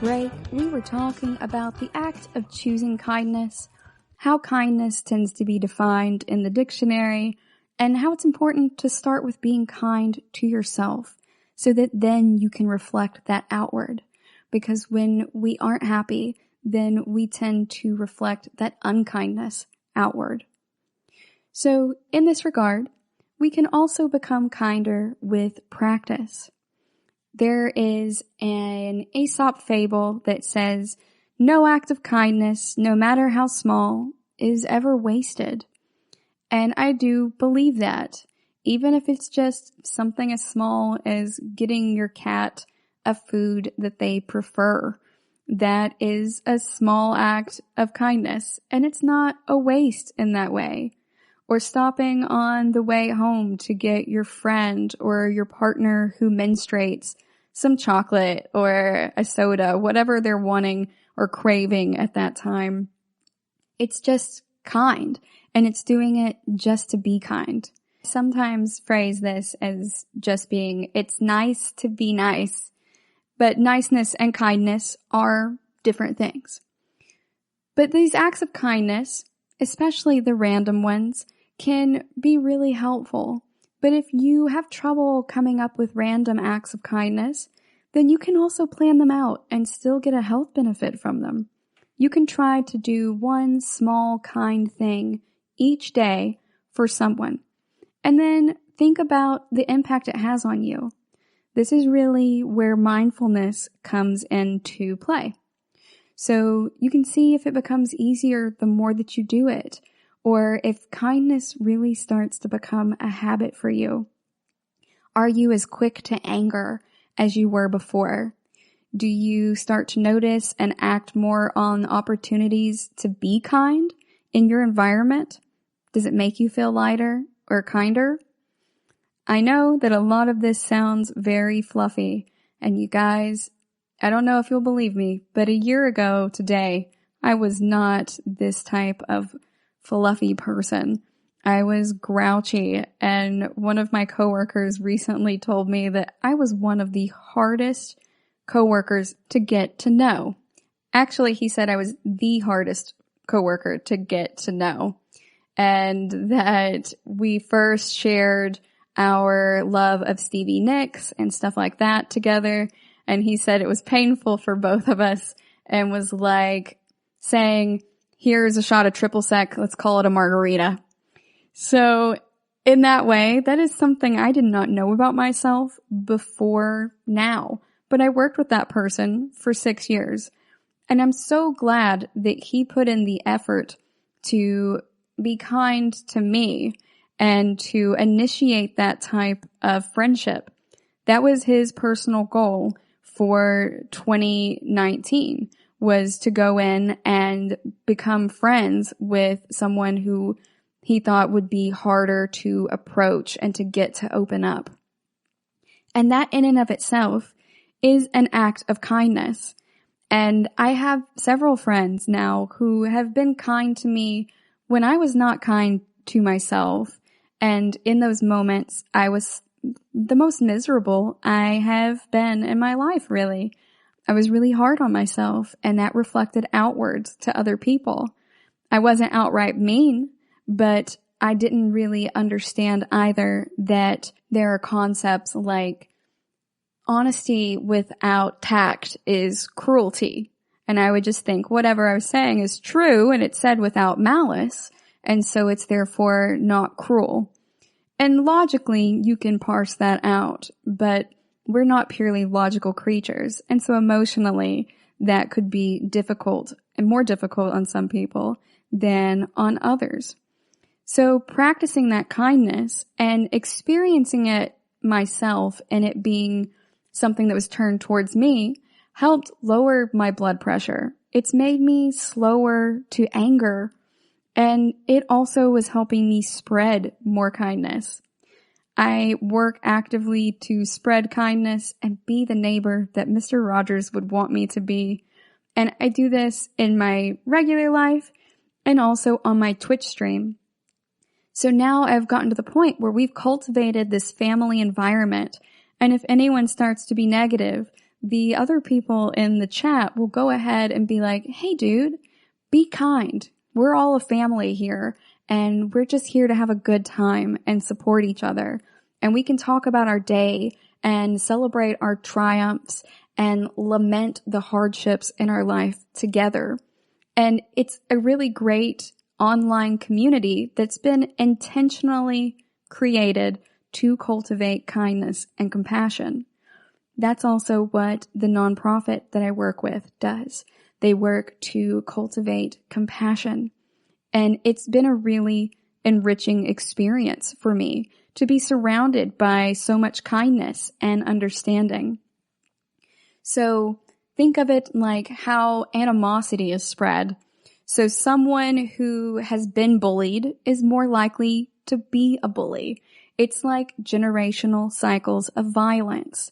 Break, we were talking about the act of choosing kindness, how kindness tends to be defined in the dictionary, and how it's important to start with being kind to yourself so that then you can reflect that outward. Because when we aren't happy, then we tend to reflect that unkindness outward. So in this regard, we can also become kinder with practice. There is an Aesop fable that says, "No act of kindness, no matter how small, is ever wasted." And I do believe that, even if it's just something as small as getting your cat a food that they prefer. That is a small act of kindness, and it's not a waste in that way. Or stopping on the way home to get your friend or your partner who menstruates some chocolate or a soda, whatever they're wanting or craving at that time. It's just kind, and it's doing it just to be kind. I sometimes phrase this as just being, it's nice to be nice. But niceness and kindness are different things. But these acts of kindness, especially the random ones, can be really helpful. But if you have trouble coming up with random acts of kindness, then you can also plan them out and still get a health benefit from them. You can try to do one small kind thing each day for someone, and then think about the impact it has on you. This is really where mindfulness comes into play. So you can see if it becomes easier the more that you do it, or if kindness really starts to become a habit for you. Are you as quick to anger as you were before? Do you start to notice and act more on opportunities to be kind in your environment? Does it make you feel lighter or kinder? I know that a lot of this sounds very fluffy, and you guys, I don't know if you'll believe me, but a year ago today, I was not this type of fluffy person. I was grouchy, and one of my coworkers recently told me that I was one of the hardest coworkers to get to know. Actually, he said I was the hardest coworker to get to know, and that we first shared our love of Stevie Nicks and stuff like that together. And he said it was painful for both of us and was like saying, here's a shot of triple sec, let's call it a margarita. So in that way, that is something I did not know about myself before now. But I worked with that person for 6 years. And I'm so glad that he put in the effort to be kind to me and to initiate that type of friendship. That was his personal goal for 2019, was to go in and become friends with someone who he thought would be harder to approach and to get to open up. And that in and of itself is an act of kindness. And I have several friends now who have been kind to me when I was not kind to myself. And in those moments, I was the most miserable I have been in my life, really. I was really hard on myself, and that reflected outwards to other people. I wasn't outright mean, but I didn't really understand either that there are concepts like honesty without tact is cruelty. And I would just think whatever I was saying is true, and it's said without malice, and so it's therefore not cruel. And logically, you can parse that out, but we're not purely logical creatures. And so emotionally, that could be difficult, and more difficult on some people than on others. So practicing that kindness and experiencing it myself and it being something that was turned towards me helped lower my blood pressure. It's made me slower to anger. And it also was helping me spread more kindness. I work actively to spread kindness and be the neighbor that Mr. Rogers would want me to be. And I do this in my regular life and also on my Twitch stream. So now I've gotten to the point where we've cultivated this family environment. And if anyone starts to be negative, the other people in the chat will go ahead and be like, hey dude, be kind. We're all a family here, and we're just here to have a good time and support each other. And we can talk about our day and celebrate our triumphs and lament the hardships in our life together. And it's a really great online community that's been intentionally created to cultivate kindness and compassion. That's also what the nonprofit that I work with does. They work to cultivate compassion. And it's been a really enriching experience for me to be surrounded by so much kindness and understanding. So think of it like how animosity is spread. So someone who has been bullied is more likely to be a bully. It's like generational cycles of violence.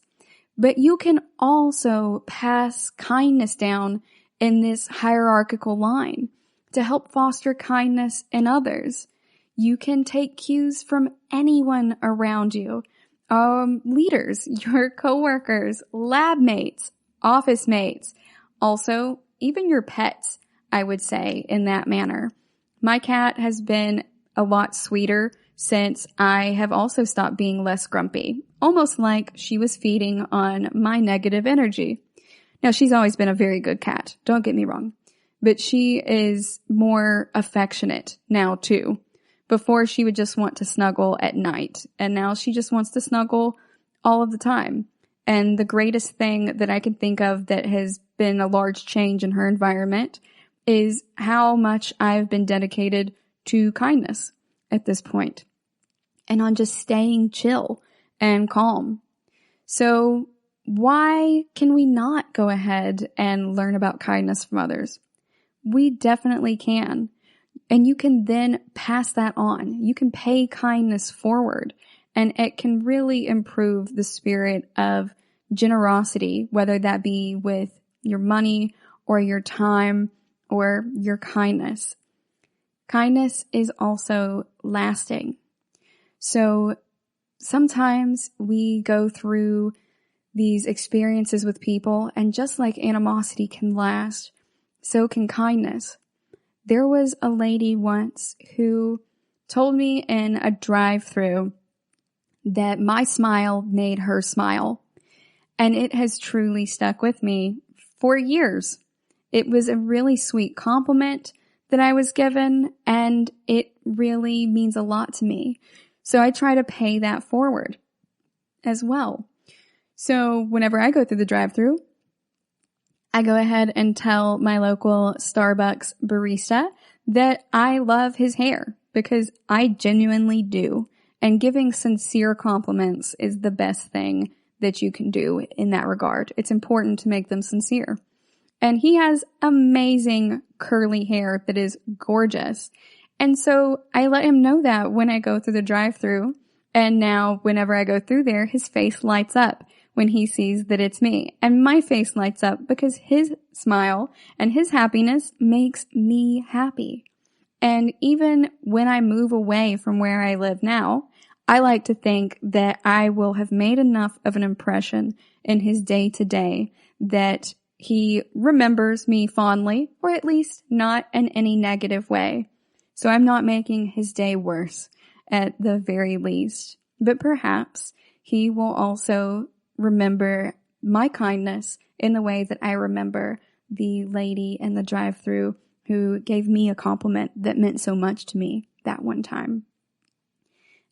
But you can also pass kindness down in this hierarchical line to help foster kindness in others. You can take cues from anyone around you. Leaders, your coworkers, lab mates, office mates, also even your pets, I would say, in that manner. My cat has been a lot sweeter since I have also stopped being less grumpy, almost like she was feeding on my negative energy. Now, she's always been a very good cat, don't get me wrong, but she is more affectionate now too. Before, she would just want to snuggle at night, and now she just wants to snuggle all of the time. And the greatest thing that I can think of that has been a large change in her environment is how much I've been dedicated to kindness at this point, and on just staying chill and calm. So why can we not go ahead and learn about kindness from others? We definitely can. And you can then pass that on. You can pay kindness forward, and it can really improve the spirit of generosity, whether that be with your money or your time or your kindness. Kindness is also lasting. So sometimes we go through these experiences with people, and just like animosity can last, so can kindness. There was a lady once who told me in a drive-thru that my smile made her smile, and it has truly stuck with me for years. It was a really sweet compliment that I was given, and it really means a lot to me. So I try to pay that forward as well. So whenever I go through the drive-thru, I go ahead and tell my local Starbucks barista that I love his hair, because I genuinely do. And giving sincere compliments is the best thing that you can do in that regard. It's important to make them sincere. And he has amazing curly hair that is gorgeous. And so I let him know that when I go through the drive-thru. And now whenever I go through there, his face lights up when he sees that it's me. And my face lights up because his smile and his happiness makes me happy. And even when I move away from where I live now, I like to think that I will have made enough of an impression in his day-to-day that he remembers me fondly, or at least not in any negative way. So I'm not making his day worse at the very least. But perhaps he will also remember my kindness in the way that I remember the lady in the drive-thru who gave me a compliment that meant so much to me that one time.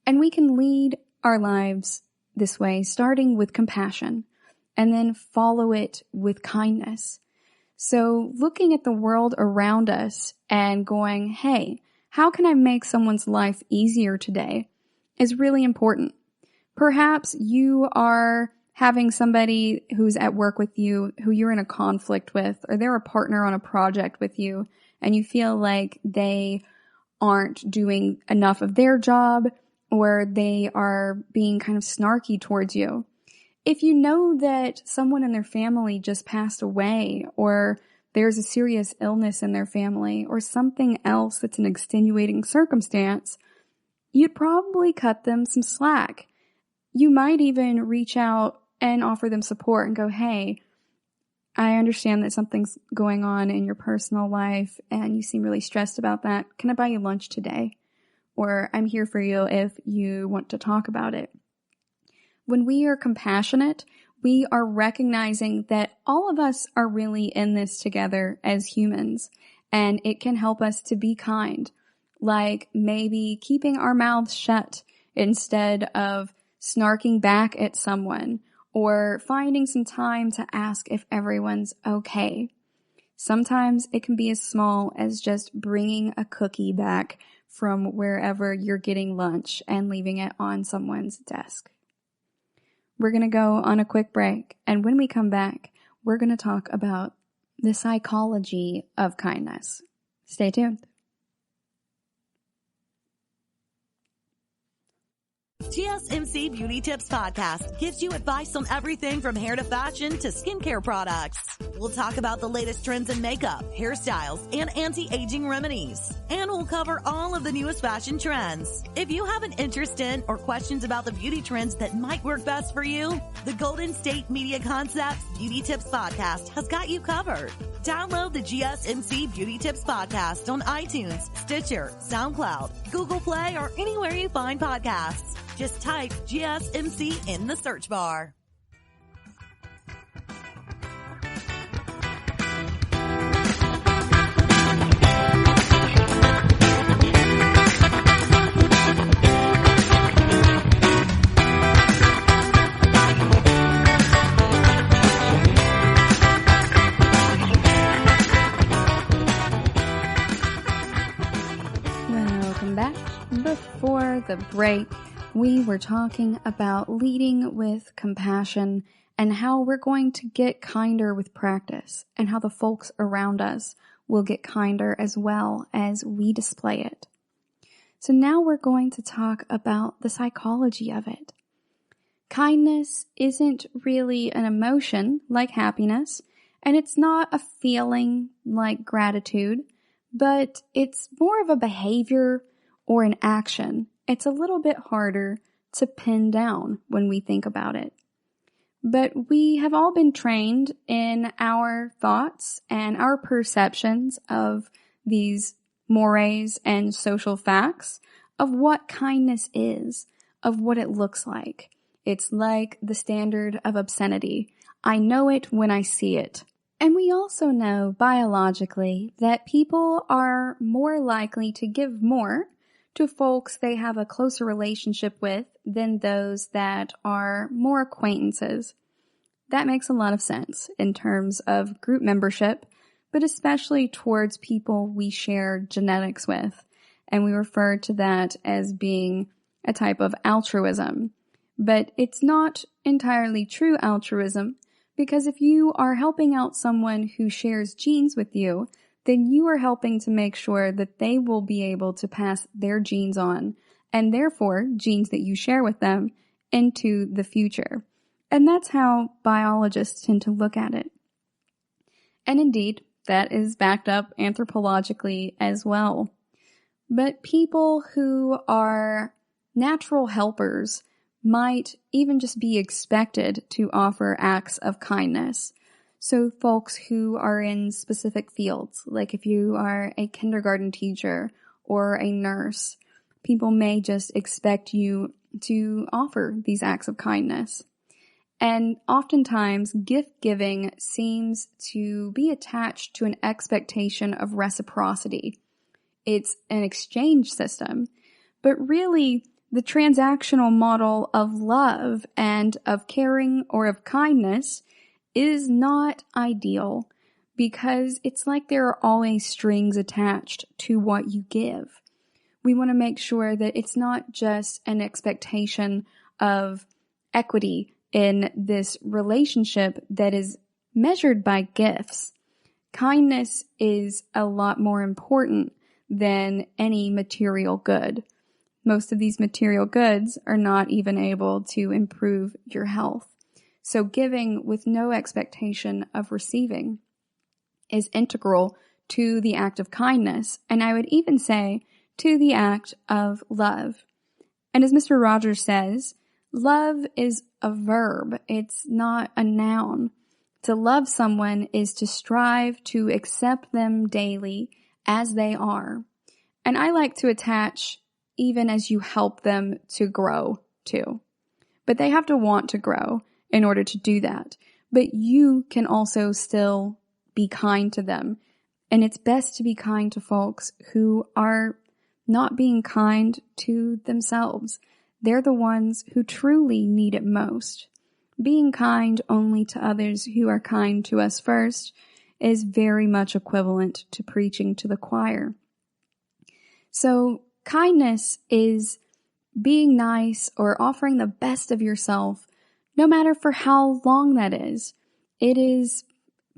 And we can lead our lives this way, starting with compassion, and then follow it with kindness. So looking at the world around us and going, hey, how can I make someone's life easier today, is really important. Perhaps you are having somebody who's at work with you who you're in a conflict with, or they're a partner on a project with you, and you feel like they aren't doing enough of their job, or they are being kind of snarky towards you. If you know that someone in their family just passed away, or there's a serious illness in their family, or something else that's an extenuating circumstance, you'd probably cut them some slack. You might even reach out and offer them support and go, hey, I understand that something's going on in your personal life and you seem really stressed about that. Can I buy you lunch today? or I'm here for you if you want to talk about it. When we are compassionate, we are recognizing that all of us are really in this together as humans, and it can help us to be kind, like maybe keeping our mouths shut instead of snarking back at someone, or finding some time to ask if everyone's okay. Sometimes it can be as small as just bringing a cookie back from wherever you're getting lunch and leaving it on someone's desk. We're going to go on a quick break, and when we come back, we're going to talk about the psychology of kindness. Stay tuned. GSMC Beauty Tips Podcast gives you advice on everything from hair to fashion to skincare products. We'll talk about the latest trends in makeup, hairstyles, and anti-aging remedies. And we'll cover all of the newest fashion trends. If you have an interest in or questions about the beauty trends that might work best for you, the Golden State Media Concepts Beauty Tips Podcast has got you covered. Download the GSMC Beauty Tips Podcast on iTunes, Stitcher, SoundCloud, Google Play, or anywhere you find podcasts. Just type GSMC in the search bar. Welcome back. Before the break, we were talking about leading with compassion and how we're going to get kinder with practice, and how the folks around us will get kinder as well as we display it. So now we're going to talk about the psychology of it. Kindness isn't really an emotion like happiness, and it's not a feeling like gratitude, but it's more of a behavior or an action. It's a little bit harder to pin down when we think about it. But we have all been trained in our thoughts and our perceptions of these mores and social facts of what kindness is, of what it looks like. It's like the standard of obscenity. I know it when I see it. And we also know biologically that people are more likely to give more to folks they have a closer relationship with than those that are more acquaintances. That makes a lot of sense in terms of group membership, but especially towards people we share genetics with. And we refer to that as being a type of altruism. But it's not entirely true altruism, because if you are helping out someone who shares genes with you, then you are helping to make sure that they will be able to pass their genes on, and therefore genes that you share with them, into the future. And that's how biologists tend to look at it. And indeed, that is backed up anthropologically as well. But people who are natural helpers might even just be expected to offer acts of kindness. So folks who are in specific fields, like if you are a kindergarten teacher or a nurse, people may just expect you to offer these acts of kindness. And oftentimes, gift giving seems to be attached to an expectation of reciprocity. It's an exchange system, but really the transactional model of love and of caring or of kindness is not ideal, because it's like there are always strings attached to what you give. We want to make sure that it's not just an expectation of equity in this relationship that is measured by gifts. Kindness is a lot more important than any material good. Most of these material goods are not even able to improve your health. So giving with no expectation of receiving is integral to the act of kindness, and I would even say to the act of love. And as Mr. Rogers says, love is a verb. It's not a noun. To love someone is to strive to accept them daily as they are. And I like to attach even as you help them to grow too. But they have to want to grow in order to do that. But you can also still be kind to them. And it's best to be kind to folks who are not being kind to themselves. They're the ones who truly need it most. Being kind only to others who are kind to us first is very much equivalent to preaching to the choir. So kindness is being nice or offering the best of yourself, no matter for how long that is. It is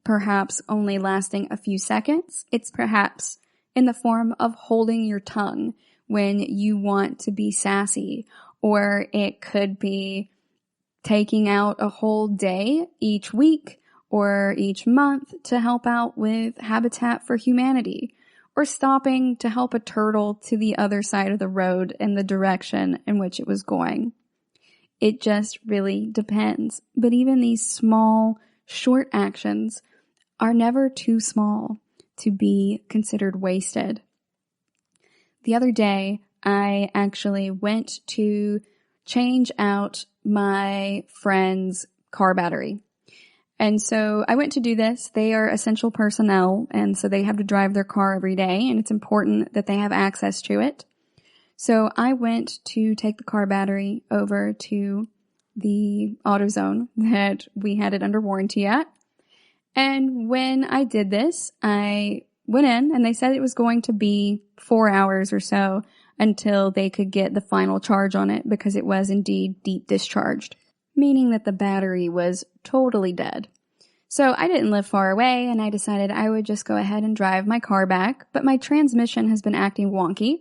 perhaps only lasting a few seconds. It's perhaps in the form of holding your tongue when you want to be sassy, or it could be taking out a whole day each week or each month to help out with Habitat for Humanity, or stopping to help a turtle to the other side of the road in the direction in which it was going. It just really depends. But even these small, short actions are never too small to be considered wasted. The other day, I actually went to change out my friend's car battery. And so I went to do this. They are essential personnel, and so they have to drive their car every day, and it's important that they have access to it. So I went to take the car battery over to the AutoZone that we had it under warranty at. And when I did this, I went in and they said it was going to be 4 hours or so until they could get the final charge on it, because it was indeed deep discharged, meaning that the battery was totally dead. So I didn't live far away, and I decided I would just go ahead and drive my car back, but my transmission has been acting wonky,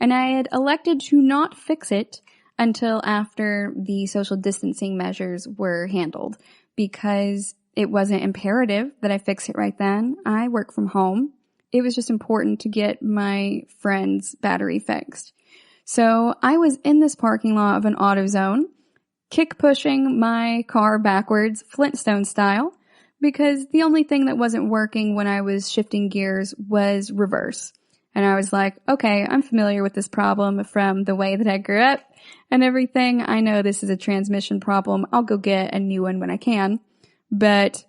and I had elected to not fix it until after the social distancing measures were handled, because it wasn't imperative that I fix it right then. I work from home. It was just important to get my friend's battery fixed. So I was in this parking lot of an AutoZone, kick pushing my car backwards, Flintstone style, because the only thing that wasn't working when I was shifting gears was reverse. And I was like, okay, I'm familiar with this problem from the way that I grew up and everything. I know this is a transmission problem. I'll go get a new one when I can. But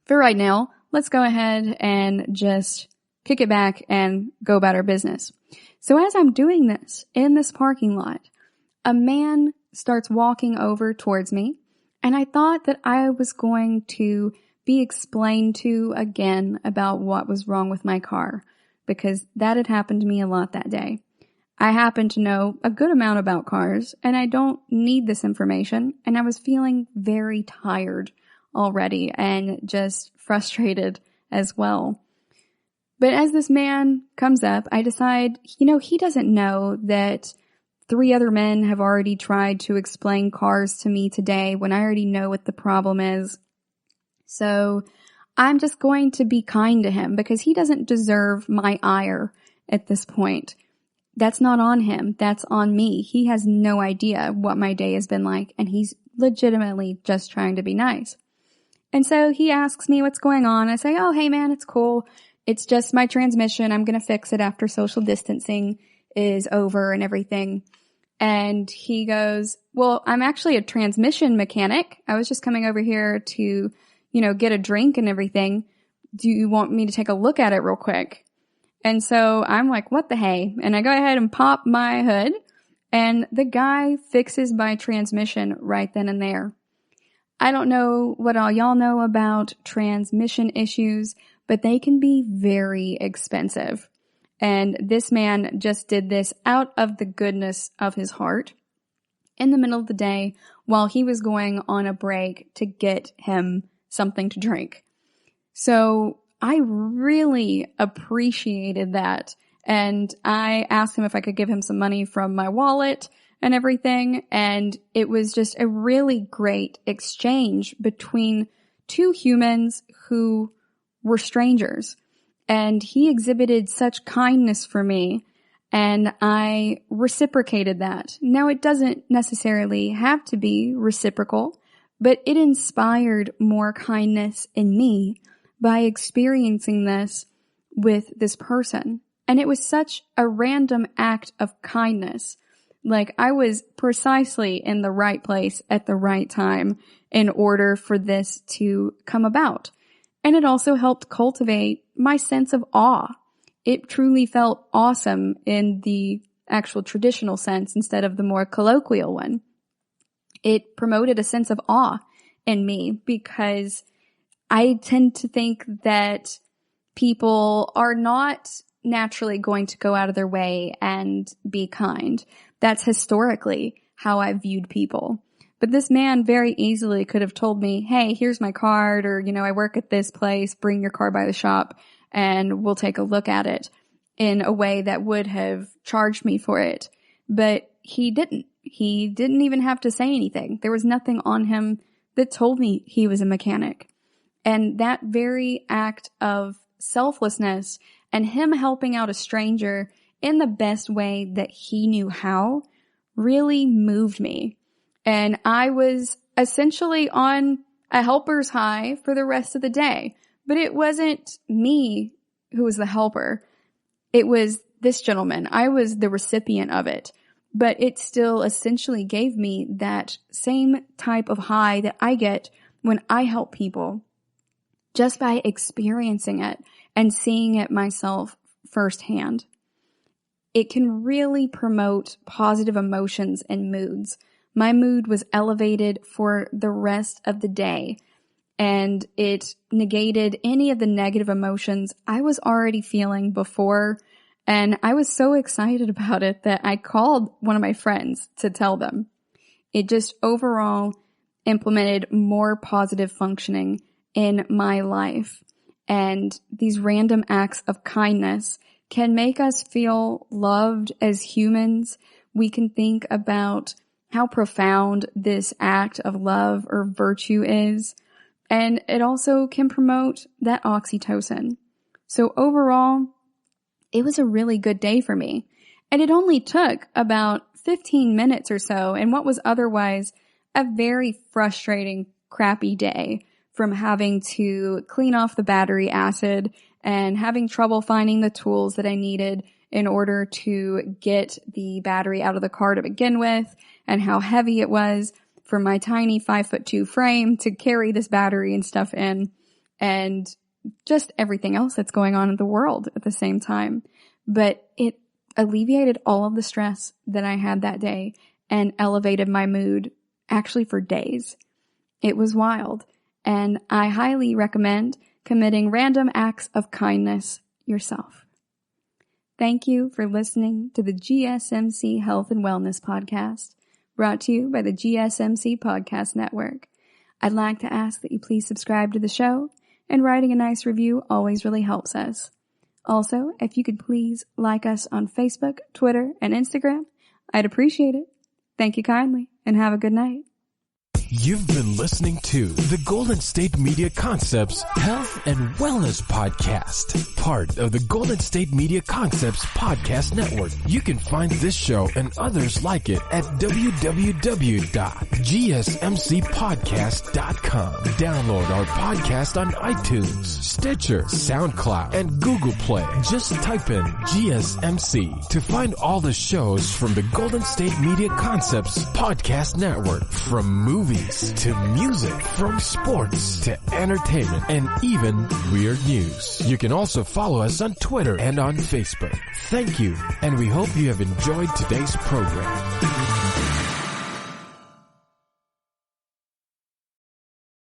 for right now, let's go ahead and just kick it back and go about our business. So as I'm doing this in this parking lot, a man starts walking over towards me, and I thought that I was going to be explained to again about what was wrong with my car, because that had happened to me a lot that day. I happen to know a good amount about cars, and I don't need this information, and I was feeling very tired already and just frustrated as well. But as this man comes up, I decide, he doesn't know that 3 other men have already tried to explain cars to me today when I already know what the problem is. So I'm just going to be kind to him, because he doesn't deserve my ire at this point. That's not on him. That's on me. He has no idea what my day has been like, and he's legitimately just trying to be nice. And so he asks me what's going on. I say, oh, hey man, it's cool. It's just my transmission. I'm going to fix it after social distancing is over and everything. And he goes, well, I'm actually a transmission mechanic. I was just coming over here to, get a drink and everything. Do you want me to take a look at it real quick? And so I'm like, what the hey? And I go ahead and pop my hood, and the guy fixes my transmission right then and there. I don't know what all y'all know about transmission issues, but they can be very expensive. And this man just did this out of the goodness of his heart in the middle of the day while he was going on a break to get him something to drink. So I really appreciated that. And I asked him if I could give him some money from my wallet and everything. And it was just a really great exchange between 2 humans who were strangers. And he exhibited such kindness for me, and I reciprocated that. Now, it doesn't necessarily have to be reciprocal, but it inspired more kindness in me by experiencing this with this person. And it was such a random act of kindness. Like, I was precisely in the right place at the right time in order for this to come about. And it also helped cultivate my sense of awe. It truly felt awesome in the actual traditional sense instead of the more colloquial one. It promoted a sense of awe in me because I tend to think that people are not naturally going to go out of their way and be kind. That's historically how I viewed people. But this man very easily could have told me, hey, here's my card, or, I work at this place, bring your car by the shop and we'll take a look at it, in a way that would have charged me for it. But he didn't. He didn't even have to say anything. There was nothing on him that told me he was a mechanic. And that very act of selflessness and him helping out a stranger in the best way that he knew how really moved me. And I was essentially on a helper's high for the rest of the day. But it wasn't me who was the helper. It was this gentleman. I was the recipient of it. But it still essentially gave me that same type of high that I get when I help people, just by experiencing it and seeing it myself firsthand. It can really promote positive emotions and moods. My mood was elevated for the rest of the day, and it negated any of the negative emotions I was already feeling before. And I was so excited about it that I called one of my friends to tell them. It just overall implemented more positive functioning in my life. And these random acts of kindness can make us feel loved as humans. We can think about how profound this act of love or virtue is. And it also can promote that oxytocin. So overall, it was a really good day for me. And it only took about 15 minutes or so in what was otherwise a very frustrating, crappy day, from having to clean off the battery acid and having trouble finding the tools that I needed in order to get the battery out of the car to begin with, and how heavy it was for my tiny 5'2" frame to carry this battery and stuff in, and just everything else that's going on in the world at the same time. But it alleviated all of the stress that I had that day and elevated my mood actually for days. It was wild, and I highly recommend committing random acts of kindness yourself. Thank you for listening to the GSMC Health and Wellness Podcast, brought to you by the GSMC Podcast Network. I'd like to ask that you please subscribe to the show, and writing a nice review always really helps us. Also, if you could please like us on Facebook, Twitter, and Instagram, I'd appreciate it. Thank you kindly, and have a good night. You've been listening to the Golden State Media Concepts Health and Wellness Podcast, part of the Golden State Media Concepts Podcast Network. You can find this show and others like it at www.gsmcpodcast.com. Download our podcast on iTunes, Stitcher, SoundCloud, and Google Play. Just type in GSMC to find all the shows from the Golden State Media Concepts Podcast Network, from movies to music, from sports to entertainment, and even weird news. You can also follow us on Twitter and on Facebook. Thank you, and we hope you have enjoyed today's program.